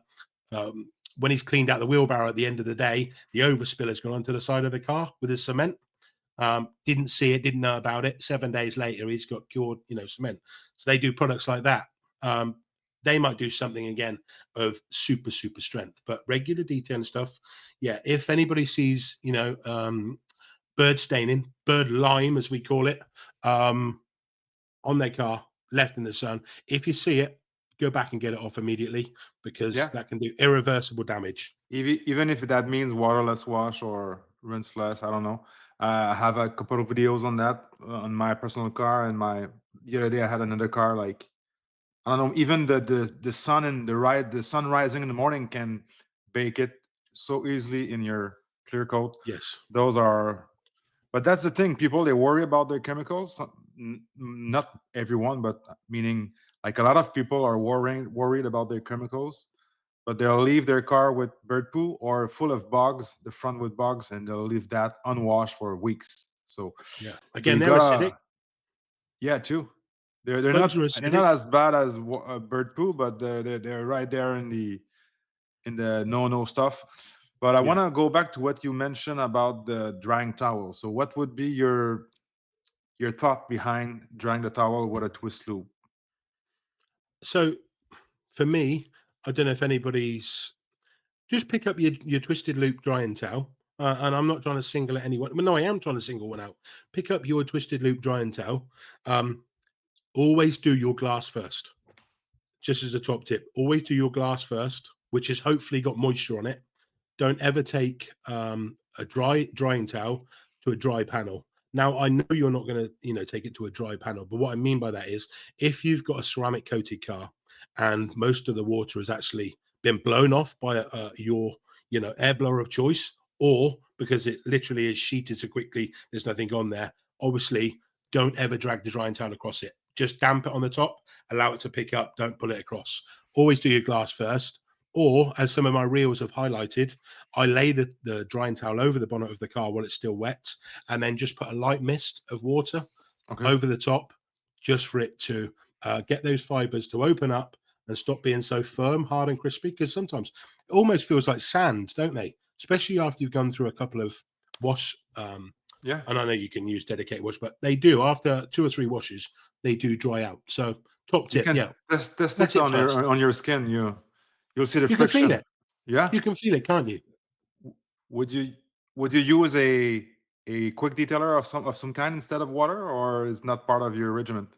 when he's cleaned out the wheelbarrow at the end of the day, the overspill has gone onto the side of the car with his cement. Didn't see it, didn't know about it. 7 days later, he's got cured, cement. So they do products like that. They might do something again of super, super strength, but regular detailing stuff. Yeah, if anybody sees, bird staining, bird lime, as we call it, on their car, left in the sun, if you see it, go back and get it off immediately because Yeah. that can do irreversible damage. Even if that means waterless wash or rinseless, I don't know. I have a couple of videos on that on my personal car, and the other day I had another car. Like, I don't know, even the sun and the sun rising in the morning can bake it so easily in your clear coat. Yes. Those are, but that's the thing. People, they worry about their chemicals. Not everyone, but meaning like a lot of people are worried about their chemicals, but they'll leave their car with bird poo or full of bugs, the front with bugs, and they'll leave that unwashed for weeks. Yeah. So Again, you they're acidic. gotta, yeah, too. They're Bugs are not acidic. as bad as bird poo, but they're right there in the no stuff. But I want Yeah. to go back to what you mentioned about the drying towel. So what would be your thought behind drying the towel with a twist loop? So for me, I don't know if anybody's just pick up your twisted loop drying towel. and I'm not trying to single at anyone. Well, no, I am trying to single one out. Pick up your twisted loop drying towel. Always do your glass first. Just as a top tip, always do your glass first, which has hopefully got moisture on it. Don't ever take a drying towel to a dry panel. Now, I know you're not going to, take it to a dry panel, but what I mean by that is if you've got a ceramic coated car and most of the water has actually been blown off by your, air blower of choice, or because it literally is sheeted so quickly, there's nothing on there. Obviously, don't ever drag the drying towel across it. Just damp it on the top, allow it to pick up, don't pull it across. Always do your glass first. Or, as some of my reels have highlighted, I lay the drying towel over the bonnet of the car while it's still wet, and then just put a light mist of water over the top, just for it to get those fibers to open up and stop being so firm, hard, and crispy. Because sometimes it almost feels like sand, don't they? Especially after you've gone through a couple of wash. Yeah. And I know you can use dedicated wash, but they do after 2 or 3 washes, they do dry out. So top tip, yeah. Test it on your skin. You'll see the You can feel friction. it. Yeah. You can feel it, can't you? Would you use a quick detailer of some kind instead of water, or is not part of your regiment?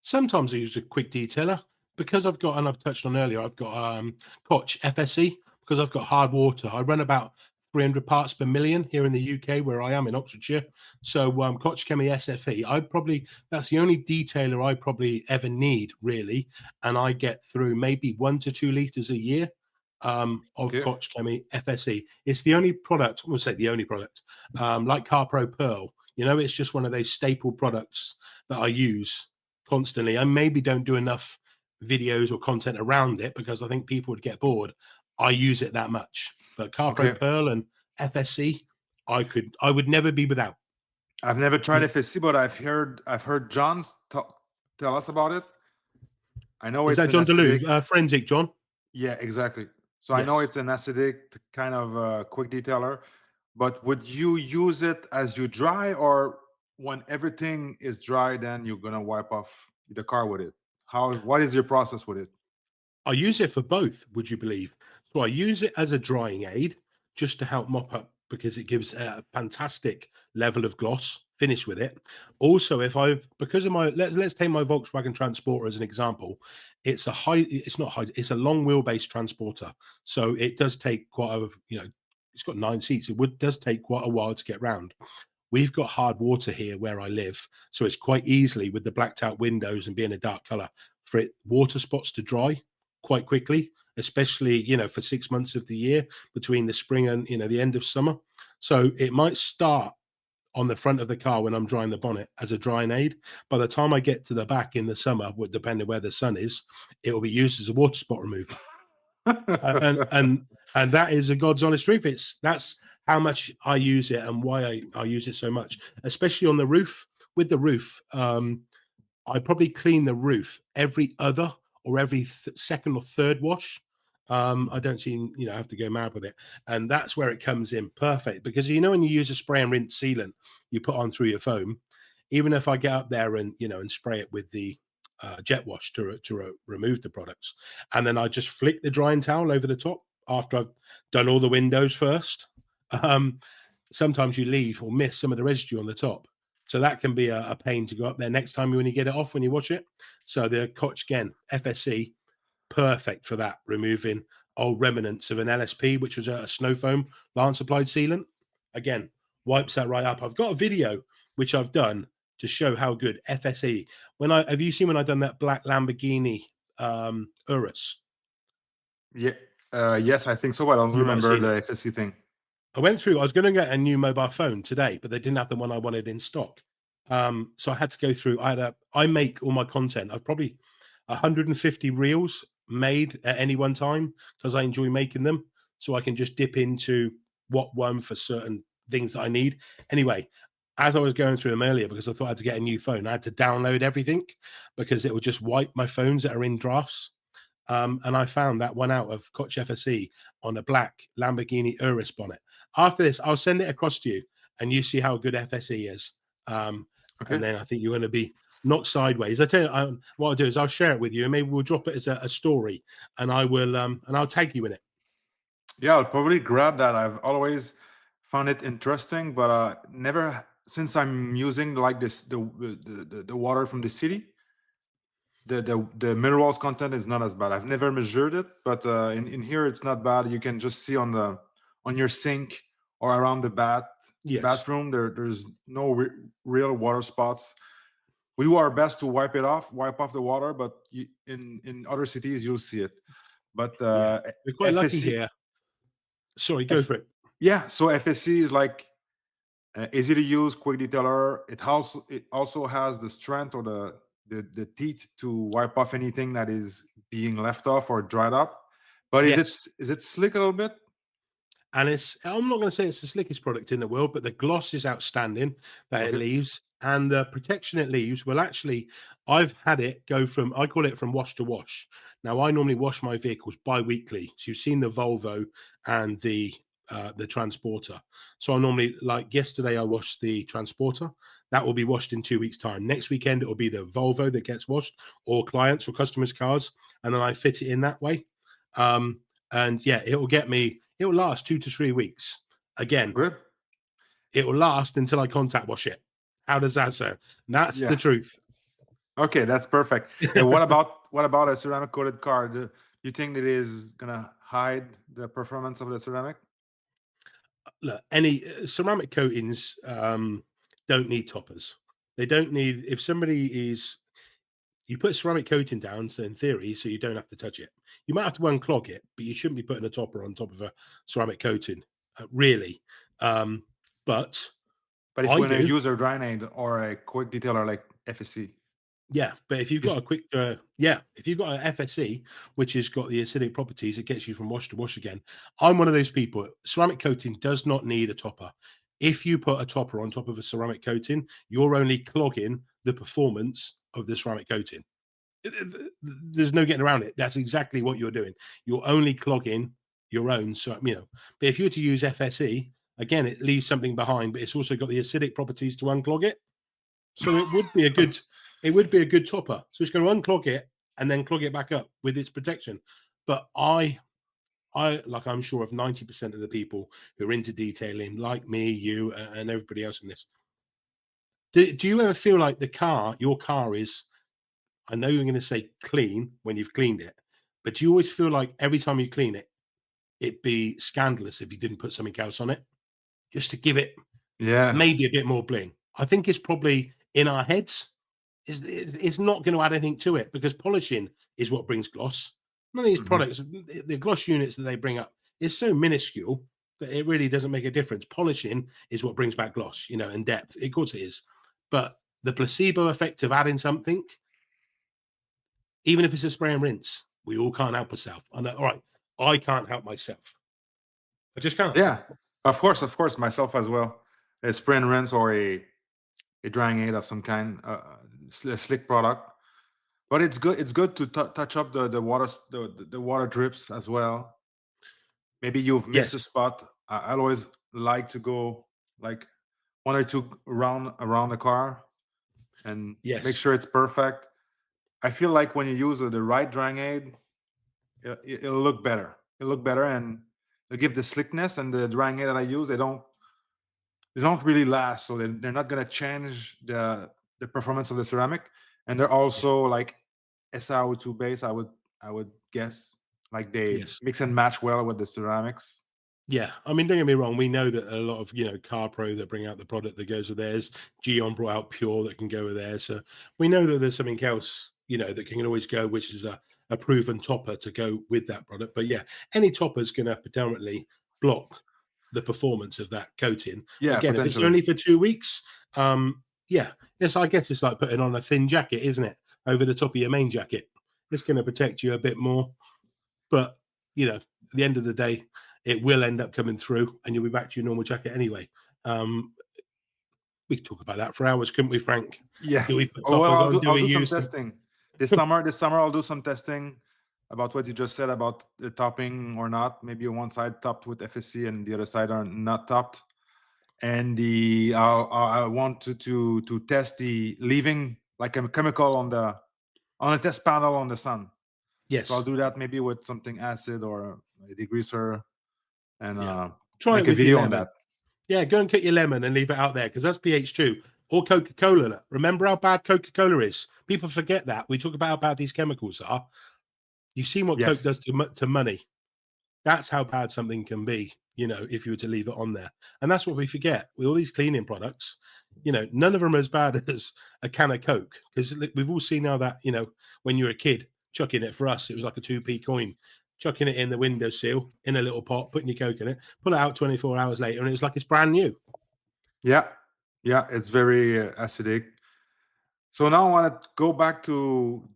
Sometimes I use a quick detailer because I've got, and I've touched on earlier, I've got Koch FSE because I've got hard water. I run about 300 parts per million here in the UK where I am in Oxfordshire. So Koch Chemi SFE, that's the only detailer I probably ever need really. And I get through maybe 1 to 2 litres a year of Koch Chemi FSE. It's the only product, I won't say the only product, like CarPro Pearl. It's just one of those staple products that I use constantly. I maybe don't do enough videos or content around it because I think people would get bored. I use it that much. But CarPro Pearl and FSC, I would never be without. I've never tried FSC, but I've heard John tell us about it. I know Is it's that John acidic. DeLue, Forensic John? Yeah, exactly. So Yes. I know it's an acidic kind of quick detailer, but would you use it as you dry, or when everything is dry, then you're gonna wipe off the car with it? What is your process with it? I use it for both, would you believe? So I use it as a drying aid just to help mop up because it gives a fantastic level of gloss finish with it. Also, because of my let's take my Volkswagen Transporter as an example. It's a long wheelbase transporter. So it does take it's got 9 seats. Does take quite a while to get round. We've got hard water here where I live, so it's quite easily with the blacked out windows and being a dark color for water spots to dry quite quickly, especially for 6 months of the year between the spring and the end of summer. So it might start on the front of the car when I'm drying the bonnet as a drying aid. By the time I get to the back in the summer, depending where the sun is, it will be used as a water spot remover. and that is a God's honest truth. That's how much I use it and why I use it so much, especially on the roof. With the roof, I probably clean the roof every other or every second or third wash. I don't seem, have to go mad with it. And that's where it comes in perfect because, when you use a spray and rinse sealant you put on through your foam, even if I get up there and, and spray it with the jet wash to remove the products, and then I just flick the drying towel over the top after I've done all the windows first. Sometimes you leave or miss some of the residue on the top. So that can be a pain to go up there next time when you get it off, when you wash it. So the Koch FSC, perfect for that, removing old remnants of an LSP, which was a snow foam Lance applied sealant. Again, wipes that right up. I've got a video which I've done to show how good FSE. Have you seen when I've done that black Lamborghini Urus? Yeah. Yes, I think so. I don't remember the FSC thing. I was going to get a new mobile phone today, but they didn't have the one I wanted in stock. So I had to go through. I make all my content. I've probably 150 reels made at any one time because I enjoy making them. So I can just dip into what one for certain things that I need. Anyway, as I was going through them earlier, because I thought I had to get a new phone, I had to download everything because it would just wipe my phones that are in drafts. And I found that one out of Koch FSE on a black Lamborghini Urus bonnet. After this, I'll send it across to you and you see how good FSE is. And then I think you're going to be knocked sideways. I tell you, what I'll do is I'll share it with you and maybe we'll drop it as a story and I will, and I'll tag you in it. Yeah, I'll probably grab that. I've always found it interesting, but never since I'm using like this the water from the city. The minerals content is not as bad. I've never measured it, but in here it's not bad. You can just see on your sink or around the Yes. bathroom. There's no real water spots. We do our best to wipe off the water, but in other cities you'll see it. But Yeah. We're quite lucky FSC, here. Sorry, go F, for it. yeah. So FSC is like easy to use, quick detailer. It also has the strength or the teeth to wipe off anything that is being left off or dried up. But Yes. is it slick a little bit? And I'm not going to say it's the slickest product in the world, but the gloss is outstanding that it Okay. leaves, and the protection it leaves. Well, actually, I've had it go from, I call it from wash to wash. Now, I normally wash my vehicles bi-weekly. So you've seen the Volvo and the Transporter. So I normally, like yesterday, I washed the Transporter. That will be washed in 2 weeks' time. Next weekend, it will be the Volvo that gets washed, or clients or customers' cars, and then I fit it in that way. And yeah, it will get me. It will last 2 to 3 weeks. Again, Good. it will last until I contact wash it. How does that sound? That's the Yeah. truth. Okay, that's perfect. And what about a ceramic coated car? Do you think it is gonna hide the performance of the ceramic? Look, any ceramic coatings don't need toppers. They don't need. If somebody is, you put ceramic coating down, so in theory, so you don't have to touch it. You might have to unclog it, but you shouldn't be putting a topper on top of a ceramic coating, really. Um, but But if I we're gonna do. use a dry aid or a quick detailer like FSC, Yeah, but if you've got is a quick, if you've got an FSE, which has got the acidic properties, it gets you from wash to wash again. I'm one of those people. Ceramic coating does not need a topper. If you put a topper on top of a ceramic coating, you're only clogging the performance of the ceramic coating. There's no getting around it. That's exactly what you're doing. You're only clogging your own. So but if you were to use FSE again, it leaves something behind, but it's also got the acidic properties to unclog it. So it would be a good topper. So it's going to unclog it and then clog it back up with its protection. But I'm sure of 90% of the people who are into detailing, like me, you, and everybody else in this. Do you ever feel like your car is? I know you're going to say clean when you've cleaned it, but do you always feel like every time you clean it, it'd be scandalous if you didn't put something else on it, just to give it yeah. maybe a bit more bling? I think it's probably in our heads. It's not going to add anything to it because polishing is what brings gloss. None of these Mhm. products, the gloss units that they bring up, is so minuscule that it really doesn't make a difference. Polishing is what brings back gloss, and depth. Of course it is. But the placebo effect of adding something, even if it's a spray and rinse, we all can't help ourselves. I know, all right, I can't help myself. I just can't. Yeah, of course, myself as well. A spray and rinse or a drying aid of some kind, a slick product. But it's good. It's good to touch up the water the water drips as well. Maybe you've missed Yes. a spot. I always like to go like one or two around the car and make Yes. sure it's perfect. I feel like when you use the right drying aid, it'll look better. It'll look better and it'll give the slickness. And the drying aid that I use, they don't really last, so they're not gonna change the performance of the ceramic, and they're Yeah. also like SiO2 base. I would guess like they Yes. mix and match well with the ceramics. Yeah, I mean, don't get me wrong. We know that a lot of Car Pro that bring out the product that goes with theirs. Geon brought out Pure that can go with theirs. So we know that there's something else that can always go, which is a proven topper to go with that product. But yeah, any topper is going to predominantly block the performance of that coating. Yeah, Again, if it's potentially. only for 2 weeks, yeah, yes, I guess it's like putting on a thin jacket, isn't it, over the top of your main jacket? It's going to protect you a bit more, but at the end of the day, it will end up coming through, and you'll be back to your normal jacket anyway. Um, we could talk about that for hours, couldn't we, Frank? Do we Yes. put Oh well, toppers I'll on? do Do I'll we do some use them? testing this summer. I'll do some testing about what you just said about the topping or not. Maybe one side topped with FSC and the other side are not topped. And I want to test the leaving like a chemical on a test panel on the sun. So I'll Yes. do that maybe with something acid or a degreaser and Yeah. Try it make a with your video on leather. that. Yeah, go and cut your lemon and leave it out there because that's pH 2 or Coca-Cola. Remember how bad Coca-Cola is? People forget that. We talk about how bad these chemicals are. You've seen what Coke Yes. does to money. That's how bad something can be, if you were to leave it on there. And that's what we forget with all these cleaning products. None of them are as bad as a can of Coke because we've all seen now that, when you're a kid, chucking it for us, it was like a 2p coin, chucking it in the windowsill in a little pot, putting your Coke in it, pull it out 24 hours later, and it was like it's brand new. Yeah. Yeah. It's very acidic. So now I want to go back to.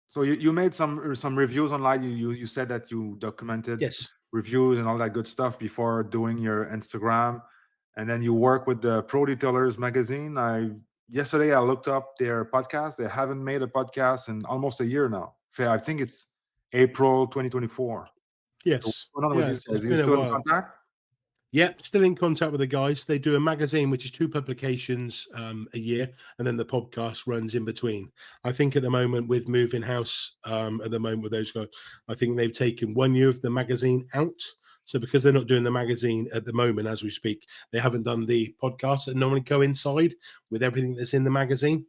So you made some reviews online. You said that you documented Yes. reviews and all that good stuff before doing your Instagram, and then you work with the Pro Detailers magazine. Yesterday I looked up their podcast. They haven't made a podcast in almost a year now. I think it's April 2024. So what's Yes. going on with Yeah, these it's guys? Are you been a still in while. contact? Yeah, still in contact with the guys. They do a magazine, which is 2 publications a year, and then the podcast runs in between. I think at the moment with Moving House, at the moment with those guys, I think they've taken 1 year of the magazine out. So because they're not doing the magazine at the moment as we speak, they haven't done the podcast that normally coincide with everything that's in the magazine.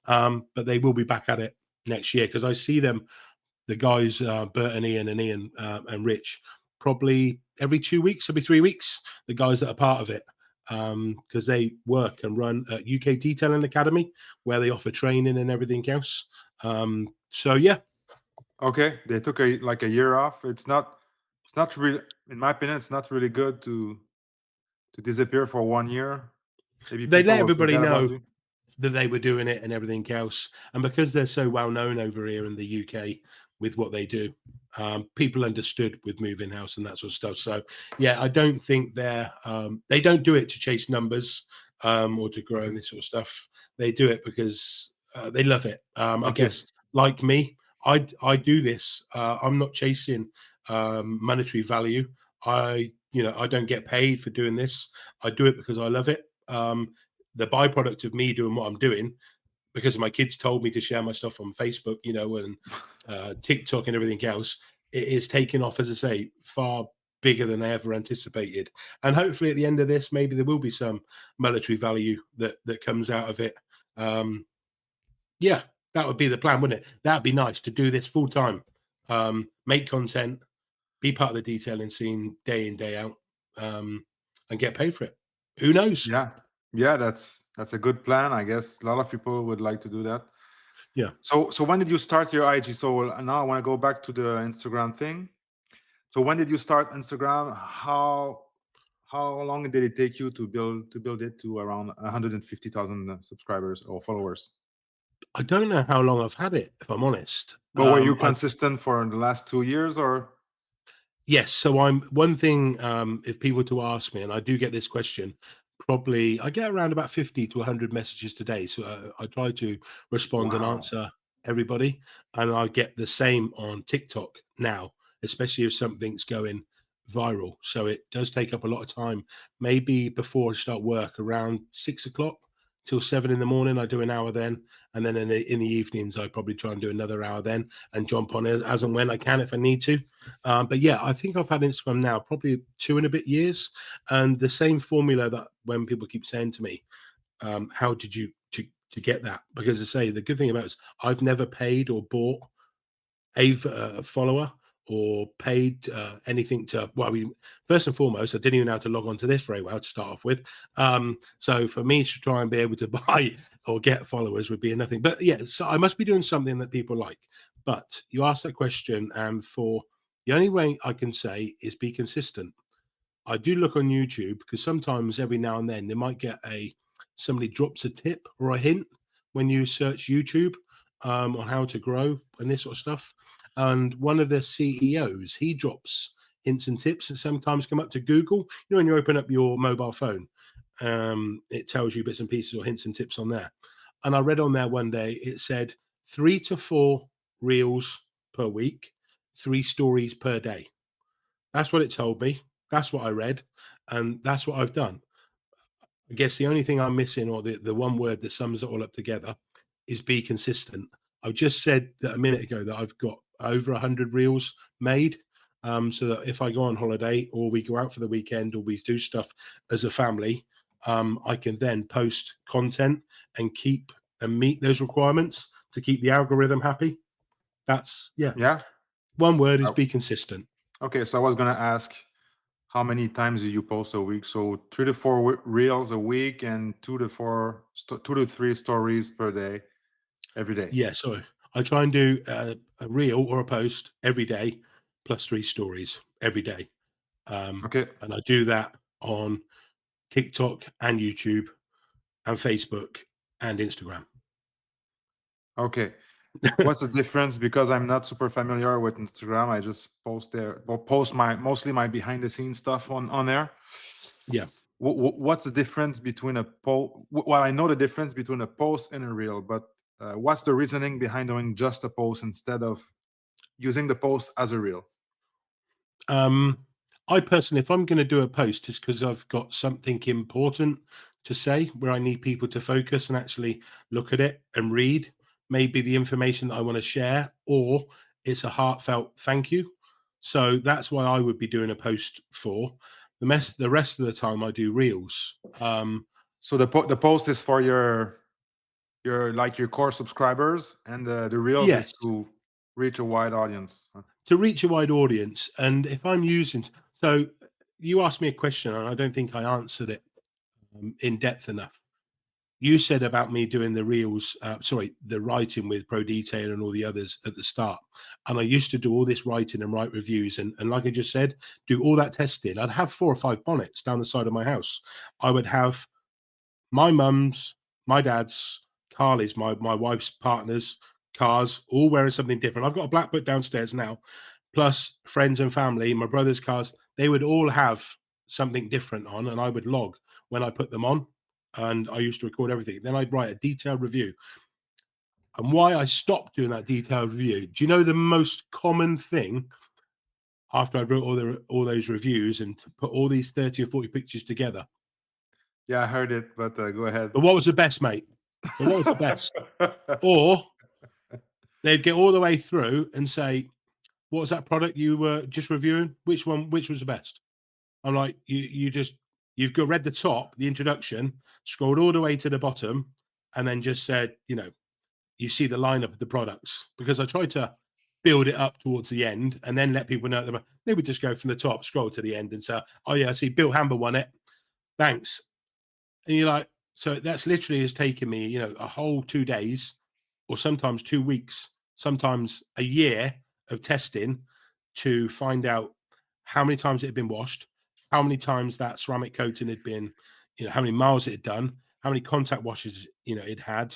But they will be back at it next year because I see them, the guys, Bert and Ian and Rich, probably every 2 weeks, every 3 weeks, the guys that are part of it, because they work and run at UK Detailing Academy, where they offer training and everything else. So yeah, Okay, they took a year off. It's not really, in my opinion, it's not really good to disappear for 1 year. Maybe they people let will everybody forget about know you. that they were doing it and everything else. And because they're so well known over here in the UK with what they do, people understood with Moving House and that sort of stuff. So yeah, I don't think they don't do it to chase numbers or to grow and this sort of stuff. They do it because they love it. I Okay. guess like me, I do this. I'm not chasing monetary value. I don't get paid for doing this. I do it because I love it. The byproduct of me doing what I'm doing, because my kids told me to share my stuff on Facebook, and TikTok and everything else, it is taking off, as I say, far bigger than I ever anticipated. And hopefully, at the end of this, maybe there will be some monetary value that comes out of it. Um, yeah, that would be the plan, wouldn't it? That'd be nice to do this full time, make content, be part of the detailing scene day in day out, and get paid for it. Who knows? Yeah. Yeah, that's a good plan. I guess a lot of people would like to do that. Yeah. So when did you start your IG? So now I want to go back to the Instagram thing. So when did you start Instagram? How long did it take you to build it to around 150,000 subscribers or followers? I don't know how long I've had it, if I'm honest. But were you I consistent for the last 2 years or? Yes, so I'm one thing, if people were to ask me, and I do get this question, probably I get around about 50 to 100 messages today. So I try to respond and Wow. answer everybody. And I get the same on TikTok now, especially if something's going viral. So it does take up a lot of time. Maybe before I start work around 6 o'clock till 7 in the morning, I do an hour then. And then in the evenings, I probably try and do another hour then and jump on it as and when I can if I need to. But yeah, I think I've had Instagram now probably 2 and a bit years, and the same formula that when people keep saying to me, "How did you to get that?" Because I say the good thing about it is I've never paid or bought a follower or paid anything to. Well, I mean, first and foremost, I didn't even know how to log on to this very well to start off with. So for me to try and be able to buy or get followers would be nothing. But yeah, so I must be doing something that people like. But you asked that question, and for the only way I can say is be consistent. I do look on YouTube because sometimes every now and then they might get somebody drops a tip or a hint when you search YouTube on how to grow and this sort of stuff. And one of the CEOs, he drops hints and tips that sometimes come up to Google. When you open up your mobile phone, it tells you bits and pieces or hints and tips on there. And I read on there one day, it said 3 to 4 reels per week, 3 stories per day. That's what it told me. That's what I read, and that's what I've done. I guess the only thing I'm missing, or the one word that sums it all up together, is be consistent. I've just said that a minute ago that I've got over 100 reels made. so that if I go on holiday or we go out for the weekend or we do stuff as a family, I can then post content and meet those requirements to keep the algorithm happy. That's Yeah. one word is Oh, be consistent. okay, so I was gonna ask, how many times do you post a week? So 3 to 4 reels a week and 2 to 3 stories per day, every day. Yeah, so I try and do a reel or a post every day, plus 3 stories every day, Okay. and I do that on TikTok and YouTube and Facebook and Instagram. Okay. What's the difference? Because I'm not super familiar with Instagram. I just post there, or post mostly my behind the scenes stuff on there. Yeah. What's the difference between a post? Well, I know the difference between a post and a reel, but what's the reasoning behind doing just a post instead of using the post as a reel? Um, I personally, if I'm going to do a post, it's because I've got something important to say where I need people to focus and actually look at it and read maybe the information that I want to share, or it's a heartfelt thank you. So that's why I would be doing a post for the rest of the time I do reels. So the post is for your like your core subscribers, and the reels is Yes, to reach a wide audience. to reach a wide audience. And if I'm using, so you asked me a question and I don't think I answered it in depth enough. You said about me doing the reels, the writing with Pro Detail and all the others at the start. And I used to do all this writing and write reviews. And like I just said, do all that testing. I'd have 4 or 5 bonnets down the side of my house. I would have my mum's, my dad's, Carly's, my wife's partner's cars, all wearing something different. I've got a black book downstairs now, plus friends and family, my brother's cars. They would all have something different on, and I would log when I put them on. And I used to record everything. Then I'd write a detailed review. And why I stopped doing that detailed review? Do you know the most common thing after I wrote all those reviews and to put all these 30 or 40 pictures together? Yeah, I heard it, but go ahead. But what was the best, mate? But what was the best? Or they'd get all the way through and say, "What was that product you were just reviewing? Which one? Which was the best?" I'm like, you've got read the top, the introduction, scrolled all the way to the bottom, and then just said, you see the lineup of the products, because I tried to build it up towards the end and then let people know that they would just go from the top, scroll to the end, and say, "Oh yeah, I see Bill Hamber won it. Thanks." And you're like, so that's literally has taken me, a whole 2 days, or sometimes 2 weeks, sometimes a year of testing to find out how many times it had been washed, how many times that ceramic coating had been, how many miles it had done, how many contact washes, it had,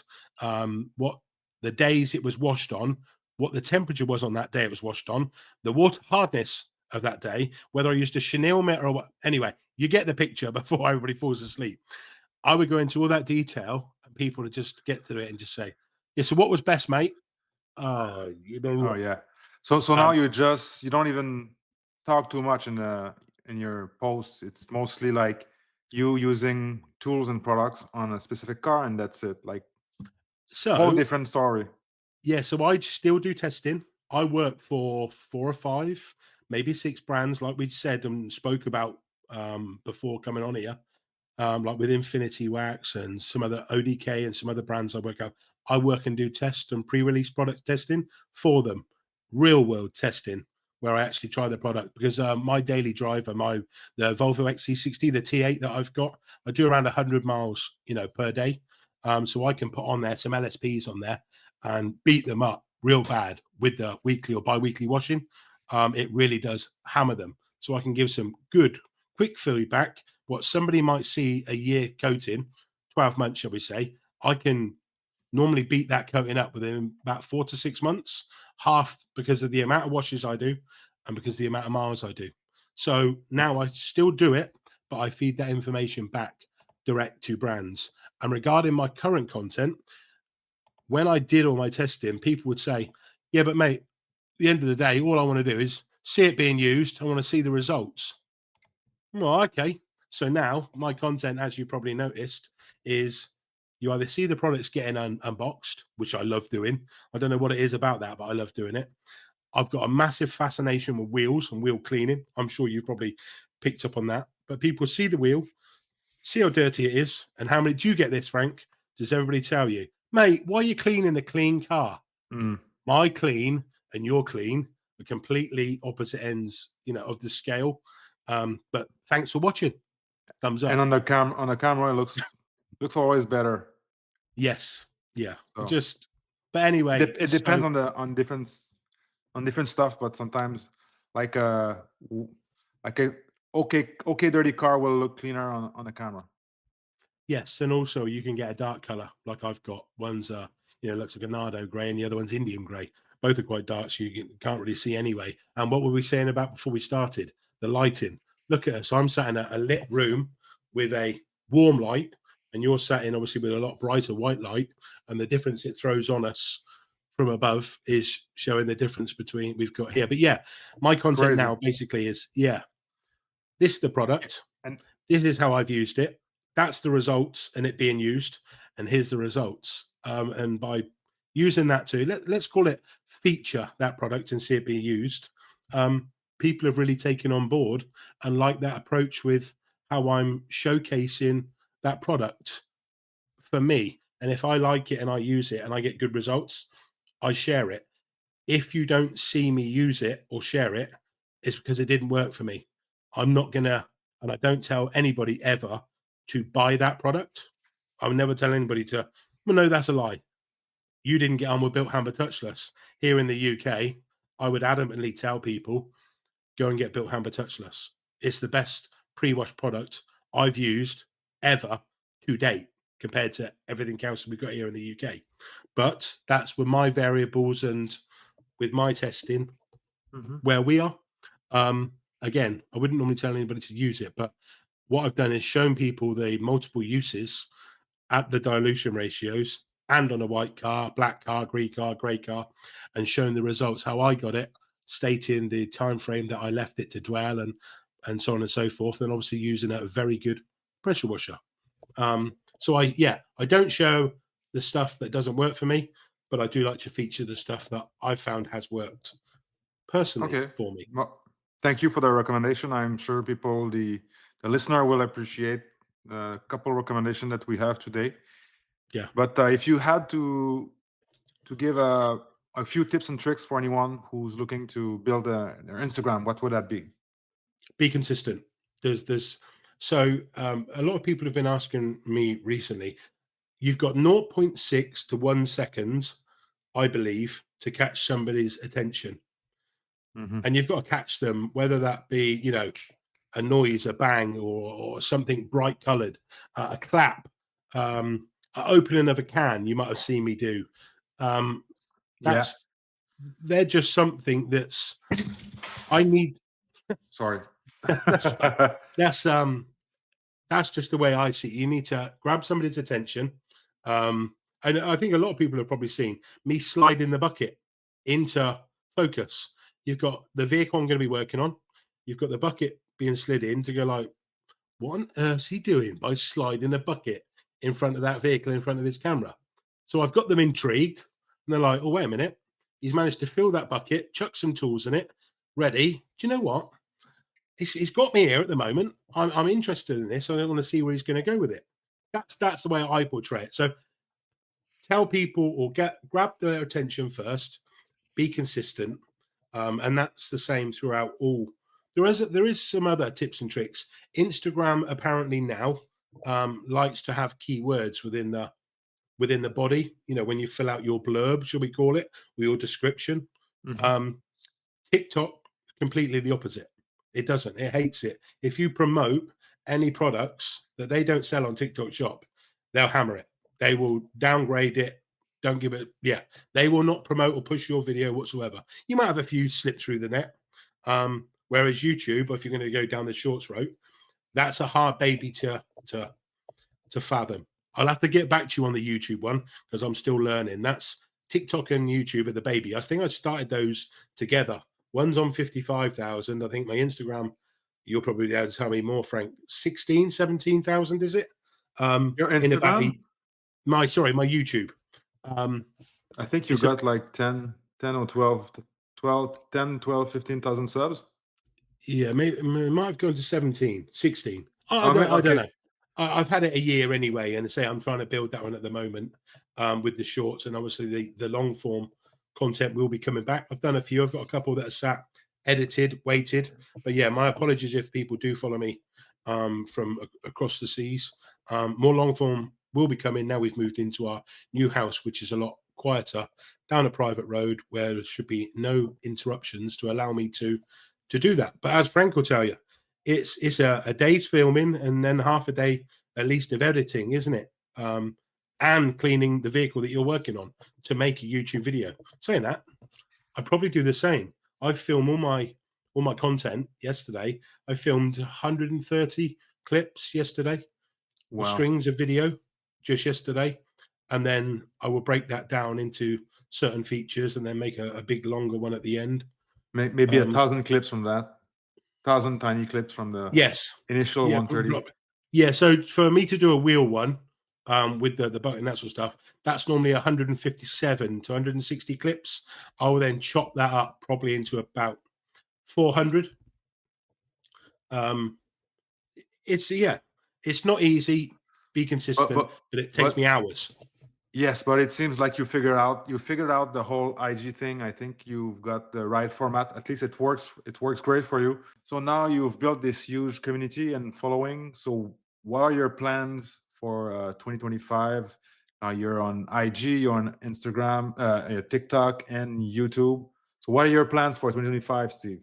what the days it was washed on, what the temperature was on that day it was washed on, the water hardness of that day, whether I used a chenille mitt or what. Anyway, you get the picture before everybody falls asleep. I would go into all that detail and people would just get to it and just say, "Yeah, so what was best, mate?" Oh, you know Oh what? yeah. So now Um, you don't even talk too much in your posts. It's mostly like you using tools and products on a specific car, and that's it. Like it's a whole so different story. yeah, so I still do testing. I work for 4 or 5, maybe 6 brands, like we said and spoke about before coming on here. Like with Infinity Wax and some other ODK and some other brands I work out. I work and do test and pre-release product testing for them, real world testing, where I actually try the product, because my daily driver, the Volvo XC60, the T8 that I've got, I do around 100 miles, per day. So I can put on there some LSPs on there and beat them up real bad with the weekly or bi-weekly washing. It really does hammer them. So I can give some good, quick feedback. What somebody might see a year coating, 12 months, shall we say, I can normally beat that coating up within about 4 to 6 months, half because of the amount of washes I do and because of the amount of miles I do. So now I still do it, but I feed that information back direct to brands. And regarding my current content, when I did all my testing, people would say, "Yeah, but mate, at the end of the day, all I want to do is see it being used. I want to see the results." Well, okay. So now my content, as you probably noticed, is you either see the products getting unboxed, which I love doing. I don't know what it is about that, but I love doing it. I've got a massive fascination with wheels and wheel cleaning. I'm sure you've probably picked up on that. But people see the wheel, see how dirty it is, and how many. Do you get this, Frank? Does everybody tell you, mate? Why are you cleaning the clean car? Mm. My clean and your clean are completely opposite ends, of the scale. But thanks for watching. Thumbs up. And on the camera, it looks always better. Yes. Yeah. So But anyway, it depends on different stuff, but sometimes like like a okay dirty car will look cleaner on the camera. yes, and also you can get a dark color like I've got. One's looks like a nardo gray, and the other one's Indian gray. Both are quite dark, so can't really see anyway. And what were we saying about before we started? The lighting. Look at us. I'm sat in a lit room with a warm light, and you're sat in obviously with a lot brighter white light, and the difference it throws on us from above is showing the difference between we've got here. But yeah, my content now basically is this is the product, And this is how I've used it. That's the results and it being used, and here's the results. And by using that to let's call it feature that product and see it being used, people have really taken on board and like that approach with how I'm showcasing that product for me. And if I like it and I use it and I get good results, I share it. If you don't see me use it or share it, it's because it didn't work for me. I'm not gonna, and I don't tell anybody ever to buy that product. I would never tell anybody to, well, no, that's a lie. You didn't get on with Built Hammer Touchless. Here in the UK, I would adamantly tell people, go and get Built Hammer Touchless. It's the best pre-wash product I've used ever to date compared to everything else we've got here in the UK. But that's with my variables and with my testing where we are. Again, I wouldn't normally tell anybody to use it, but what I've done is shown people the multiple uses at the dilution ratios and on a white car, black car, grey car, and shown the results, how I got it, stating the time frame that I left it to dwell and so on and so forth, and obviously using a very good pressure washer. So I don't show the stuff that doesn't work for me, but I do like to feature the stuff that I've found has worked personally for me. Well, thank you for the recommendation. I'm sure the listener will appreciate a couple of recommendations that we have today. Yeah. But if you had to give a few tips and tricks for anyone who's looking to build their Instagram, what would that be? Be consistent. So a lot of people have been asking me recently, you've got 0.6 to 1 second, I believe, to catch somebody's attention. And you've got to catch them, whether that be, a noise, a bang, or something bright colored, a clap, an opening of a can, you might have seen me do. They're just something that's, I need. Sorry. That's just the way I see it. You need to grab somebody's attention. And I think a lot of people have probably seen me slide in the bucket into focus. You've got the vehicle I'm going to be working on. You've got the bucket being slid in to go like, what on earth's he doing by sliding a bucket in front of that vehicle in front of his camera? So I've got them intrigued. And they're like, oh, wait a minute. He's managed to fill that bucket, chuck some tools in it, ready. Do you know what? He's got me here at the moment. I'm interested in this. I don't want to see where he's going to go with it. That's the way I portray it. So tell people or grab their attention first. Be consistent, and that's the same throughout all. There is some other tips and tricks. Instagram apparently now likes to have keywords within the body. When you fill out your blurb, shall we call it, or your description. TikTok completely the opposite. It doesn't. It hates it. If you promote any products that they don't sell on TikTok Shop, they'll hammer it. They will downgrade it. Don't give it. Yeah, they will not promote or push your video whatsoever. You might have a few slip through the net. Whereas YouTube, if you're going to go down the shorts route, that's a hard baby to fathom. I'll have to get back to you on the YouTube one because I'm still learning. That's TikTok and YouTube are the baby. I think I started those together. One's on 55,000. I think my Instagram, you'll probably be able to tell me more, Frank. 17,000, is it? Your Instagram? My YouTube. I think you got like 10 or 12 15,000 subs. Yeah, maybe it might have gone to 17, 16. I don't Okay. know. I've had it a year anyway, and say I'm trying to build that one at the moment with the shorts, and obviously the long form content will be coming back. I've done a few. I've got a couple that are sat, edited, waited. But yeah, my apologies if people do follow me from across the seas. More long form will be coming now. We've moved into our new house, which is a lot quieter, down a private road where there should be no interruptions to allow me to do that. But as Frank will tell you, it's a day's filming and then half a day at least of editing, isn't it? And cleaning the vehicle that you're working on to make a YouTube video. Saying that, I probably do the same. I film all my content yesterday. I filmed 130 clips yesterday, or Wow. strings of video just yesterday, and then I will break that down into certain features and then make a big longer one at the end. Maybe 1,000 clips from that. 1,000 tiny clips from the Yes. initial Yeah. 130. Yeah. So for me to do a wheel one with the button and that sort of stuff, that's normally 157 to 160 clips. I will then chop that up probably into about 400. It's not easy. Be But consistent, but but it takes me but hours. yes, but it seems like you figured out the whole IG thing. I think you've got the right format. At least it works. It works great for you. So now you've built this huge community and following. So what are your plans for 2025? You're on IG, you're on Instagram, TikTok, and YouTube. So what are your plans for 2025, Steve?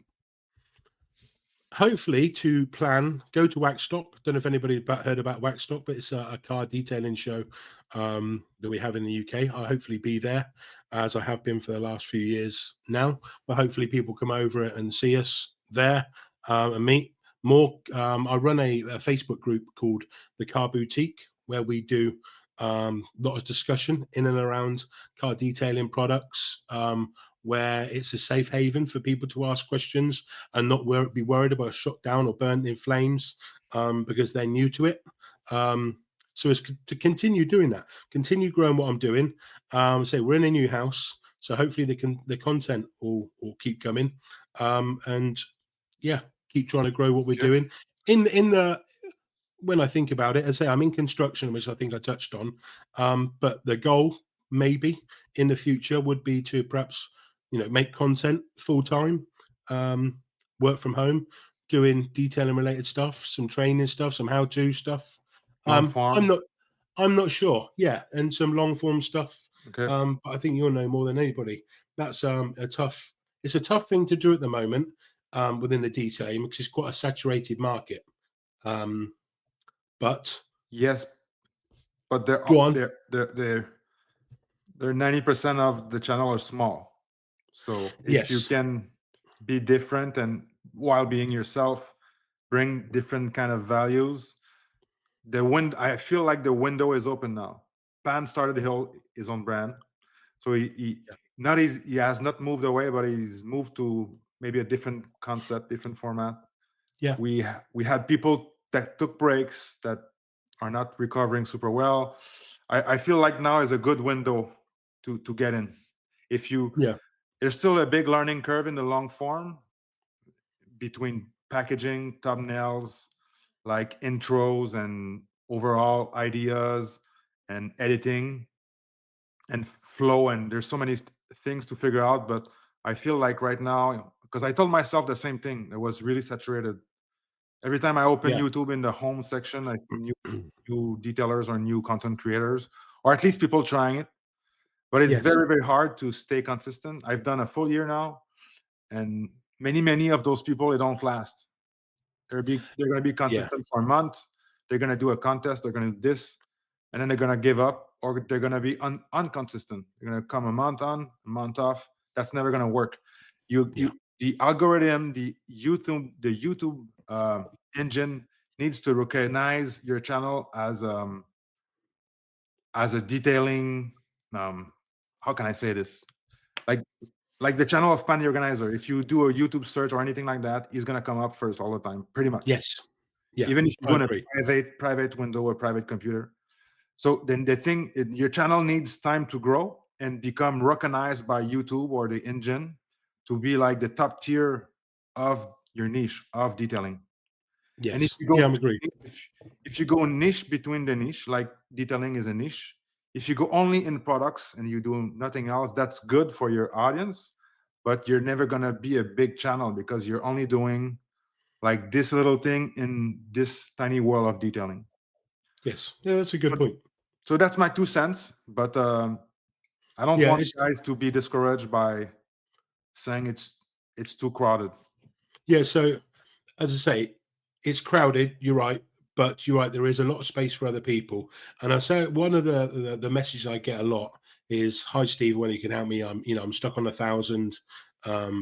Hopefully to plan, go to Waxstock. Don't know if anybody heard about Waxstock, but it's a car detailing show that we have in the UK. I'll hopefully be there, as I have been for the last few years now. But hopefully people come over and see us there and meet more. I run a Facebook group called the Car Boutique, where we do a lot of discussion in and around car detailing products, where it's a safe haven for people to ask questions and not be worried about shot down or burnt in flames because they're new to it. So it's to continue doing that, continue growing what I'm doing. So we're in a new house, so hopefully the content will keep coming, and yeah, keep trying to grow what we're Okay. doing. In the when I think about it, I say I'm in construction, which I think I touched on. But the goal, maybe in the future, would be to perhaps make content full time, work from home, doing detailing related stuff, some training stuff, some how to stuff. Long Um, I'm form. not I'm not sure. Yeah, and some long form stuff. Okay. But I think you'll know more than anybody. That's It's a tough thing to do at the moment within the detailing because it's quite a saturated market. Um, but Yes, but go on. they're 90% of the channel are small. So if you Yes. can be different and while being yourself, bring different kind of values, I feel like the window is open now. Pan started his own brand. So Yeah. he has not moved away, but he's moved to maybe a different concept, different format. Yeah. We had people that took breaks that are not recovering super well. I feel like now is a good window to get in. If you Yeah. There's still a big learning curve in the long form between packaging, thumbnails, like intros and overall ideas and editing and flow. And there's so many things to figure out. But I feel like right now, because I told myself the same thing, it was really saturated. Every time I open Yeah. YouTube in the home section, I see new detailers or new content creators, or at least people trying it. But it's Yes. very, very hard to stay consistent. I've done a full year now, and many of those people, they don't last. They're going to be Yeah. consistent for a month. They're going to do a contest. They're going to do this, and then they're going to give up, or they're going to be unconsistent. They're going to come a month on, a month off. That's never going to work. Yeah. The algorithm, the YouTube engine needs to recognize your channel as a detailing. How can I say this? Like the channel of Pan the Organizer. If you do a YouTube search or anything like that, he's gonna come up first all the time, pretty much. Yes. Yeah. Even if you I go in a agree. private window or private computer. So then your channel needs time to grow and become recognized by YouTube or the engine to be like the top tier of your niche of detailing. And if Yes. you go Yeah, I'm agreed. if you go niche between the niche, like detailing is a niche. If you go only in products and you do nothing else, that's good for your audience, but you're never gonna be a big channel because you're only doing like this little thing in this tiny world of detailing. Yes. Yeah, that's a good point. So that's my 2 cents, but I don't Yeah, want it's guys to be discouraged by saying it's too crowded. yeah. So as I say, it's crowded. You're right, but you're right. There is a lot of space for other people. And I say one of the messages I get a lot is, "Hi, Steve. When you can help me, I'm stuck on 1,000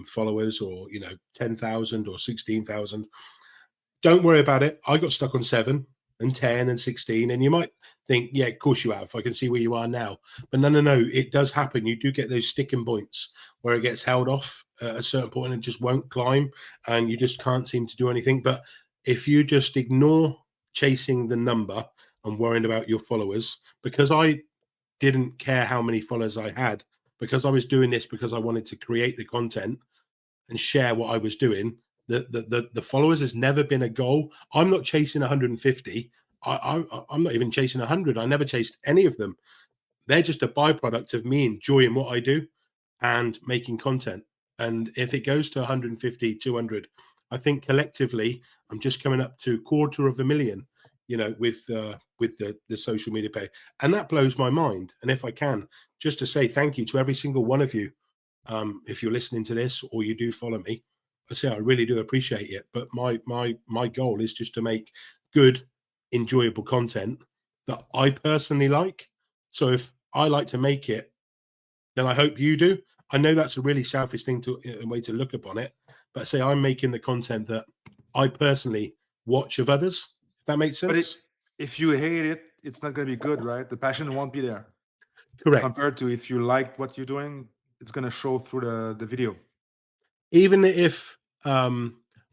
followers, or 10,000 or 16,000. Don't worry about it. I got stuck on 7 and 10 and 16. And you might think, yeah, of course you have. I can see where you are now. But no, no, no. It does happen. You do get those sticking points where it gets held off at a certain point and it just won't climb and you just can't seem to do anything. But if you just ignore chasing the number and worrying about your followers, because I didn't care how many followers I had, because I was doing this because I wanted to create the content and share what I was doing. The followers has never been a goal. I'm not chasing 150. I'm not even chasing 100. I never chased any of them. They're just a byproduct of me enjoying what I do and making content. And if it goes to 150, 200, I think collectively I'm just coming up to 250,000. With the social media page, and that blows my mind. And if I can, just to say thank you to every single one of you, if you're listening to this or you do follow me, I say I really do appreciate it. But my goal is just to make good, enjoyable content that I personally like. So if I like to make it, then I hope you do. I know that's a really selfish thing to a way to look upon it, but say I'm making the content that I personally watch of others. If that makes But sense. if you hate it, it's not going to be good, right? The passion won't be there Correct. compared to if you like what you're doing, it's going to show through the video. Even if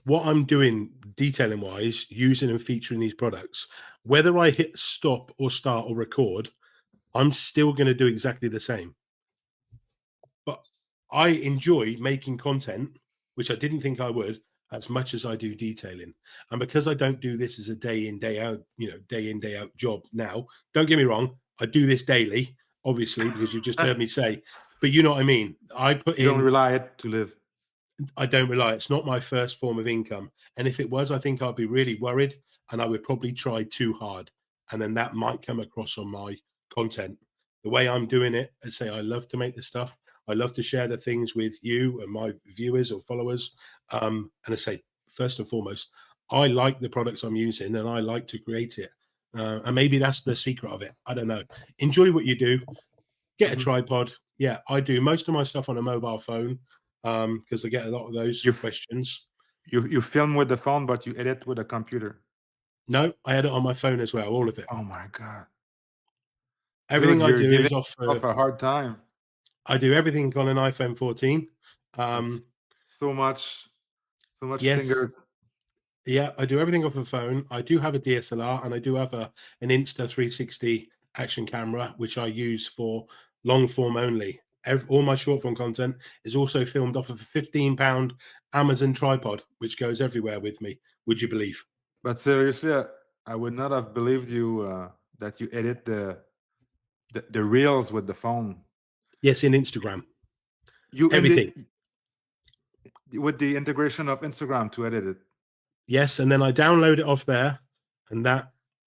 what I'm doing detailing wise, using and featuring these products, whether I hit stop or start or record, I'm still going to do exactly the same. But I enjoy making content, which I didn't think I would, as much as I do detailing. And because I don't do this as a day in, day out, day in, day out job now, don't get me wrong, I do this daily, obviously, because you just heard me say, but you know what I mean? I put You don't in rely it to live. I don't rely. It's not my first form of income. And if it was, I think I'd be really worried and I would probably try too hard. And then that might come across on my content. The way I'm doing it, I say I love to make the stuff. I love to share the things with you and my viewers or followers. And I say, first and foremost, I like the products I'm using and I like to create it. And maybe that's the secret of it. I don't know. Enjoy what you do. Get a Mhm. tripod. Yeah, I do most of my stuff on a mobile phone because I get a lot of those You questions. you film with the phone, but you edit with a computer. No, I had it on my phone as well, all of it. Oh my god, dude, Everything I you're do giving is off. yourself a hard time. I do everything on an iPhone 14. That's Um, so much, so much yes, finger. yeah, I do everything off a phone. I do have a DSLR and I do have an Insta 360 action camera, which I use for long form only. All my short form content is also filmed off of a £15 Amazon tripod, which goes everywhere with me. Would you believe? But seriously, I would not have believed you that you edit the reels with the phone. Yes, in Instagram, You in everything. the with the integration of Instagram to edit it. Yes, and then I download it off there, and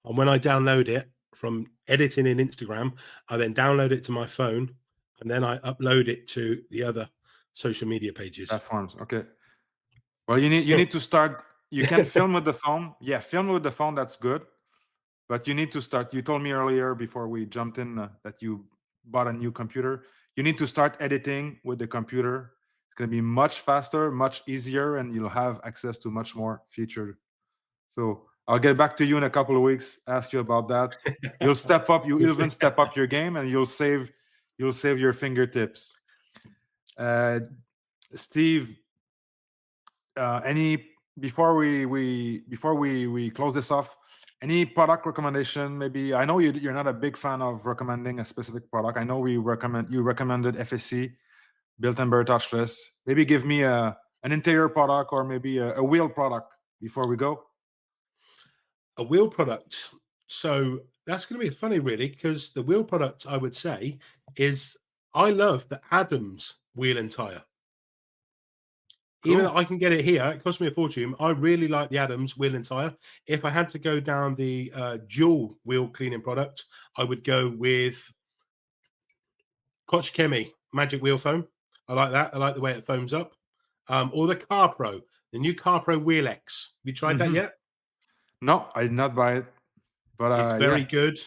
when I download it from editing in Instagram, I then download it to my phone, and then I upload it to the other social media pages. Platforms. Okay. Well, you need to start. You can film with the phone. Yeah, film with the phone. That's good. But you need to start. You told me earlier before we jumped in that you bought a new computer. You need to start editing with the computer. It's going to be much faster, much easier, and you'll have access to much more feature. So I'll get back to you in a couple of weeks. Ask you about that. You'll step up. You We'll even see. step up your game, and you'll save your fingertips. Uh, Steve, any before we close this off, any product recommendation? Maybe I know you're not a big fan of recommending a specific product. I know you recommended FSC. built-in burr touchless. Maybe give me an interior product or maybe a wheel product before we go. A wheel product. So that's going to be funny, really, because the wheel product, I would say, is I love the Adams wheel and tire. Even though I can get it here, it cost me a fortune. I really like the Adams wheel and tire. If I had to go down the dual wheel cleaning product, I would go with Koch Chemie Magic Wheel Foam. I like that. I like the way it foams up. Or the Car Pro, the new Car Pro Wheel X. Have you tried that yet? No, I did not buy it, but It's very yeah. good.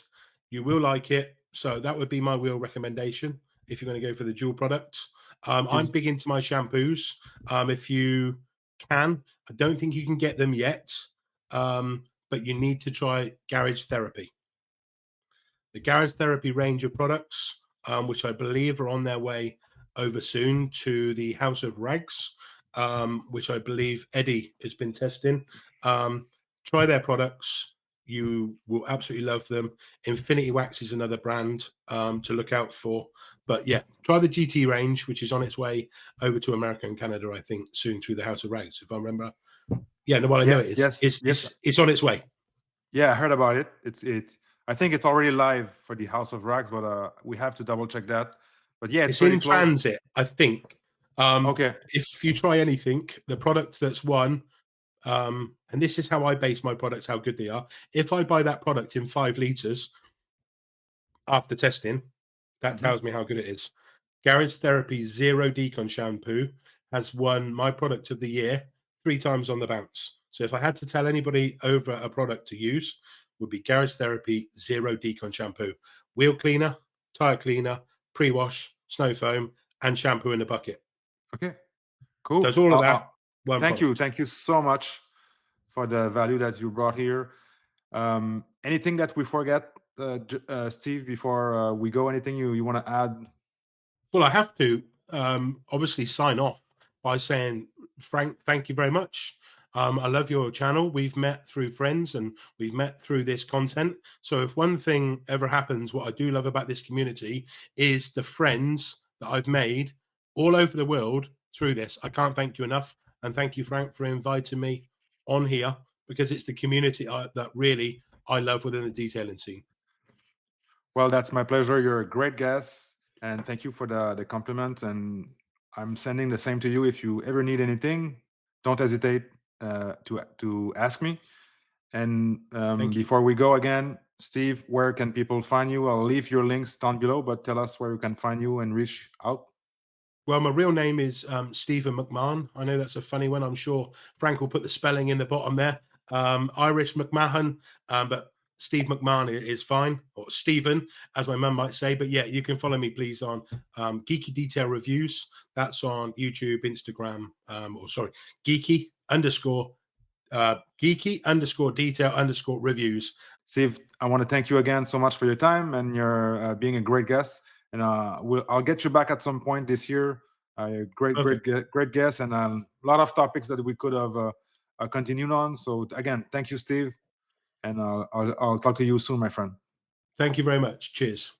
You will like it. So that would be my wheel recommendation if you're going to go for the dual products. I'm big into my shampoos. If you can, I don't think you can get them yet, but you need to try Garage Therapy. The Garage Therapy range of products, which I believe are on their way over soon to the House of Rags, which I believe Eddie has been testing. Try their products. You will absolutely love them. Infinity Wax is another brand to look out for. But yeah, try the GT range, which is on its way over to America and Canada, I think, soon through the House of Rags, if I remember. Yeah, no, well, I know it is. It's on its way. Yeah, I heard about it. I think it's already live for the House of Rags, but we have to double check that. But yeah, it's in transit, I think. Okay. If you try anything, the product that's won, and this is how I base my products, how good they are. If I buy that product in 5 liters after testing, that tells me how good it is. Garage Therapy Zero Decon Shampoo has won my product of the year 3 times on the bounce. So if I had to tell anybody over a product to use, would be Garage Therapy Zero Decon Shampoo. Wheel cleaner, tire cleaner, pre-wash, snow foam, and shampoo in a bucket. Okay, cool. Does all of that. Thank you. Thank you so much for the value that you brought here. Anything that we forget, Steve, before we go? Anything you want to add? Well, I have to obviously sign off by saying, Frank, thank you very much. I love your channel. We've met through friends and we've met through this content. So if one thing ever happens, what I do love about this community is the friends that I've made all over the world through this. I can't thank you enough. And thank you, Frank, for inviting me on here, because it's the community that really I love within the detailing scene. Well, that's my pleasure. You're a great guest. And thank you for the compliment. And I'm sending the same to you. If you ever need anything, don't hesitate to ask me. And before we go again, Steve, where can people find you? I'll leave your links down below, but tell us where you can find you and reach out. Well, my real name is Stephen McMahon. I know that's a funny one. I'm sure Frank will put the spelling in the bottom there. Irish McMahon, but Steve McMahon is fine, or Stephen, as my mum might say. But yeah, you can follow me, please, on Geeky Detail Reviews. That's on YouTube, Instagram, Geeky_Detail_Reviews. Steve, I want to thank you again so much for your time and your being a great guest. And I'll get you back at some point this year. Great guest, and a lot of topics that we could have continued on. So again, thank you, Steve. And I'll talk to you soon, my friend. Thank you very much. Cheers.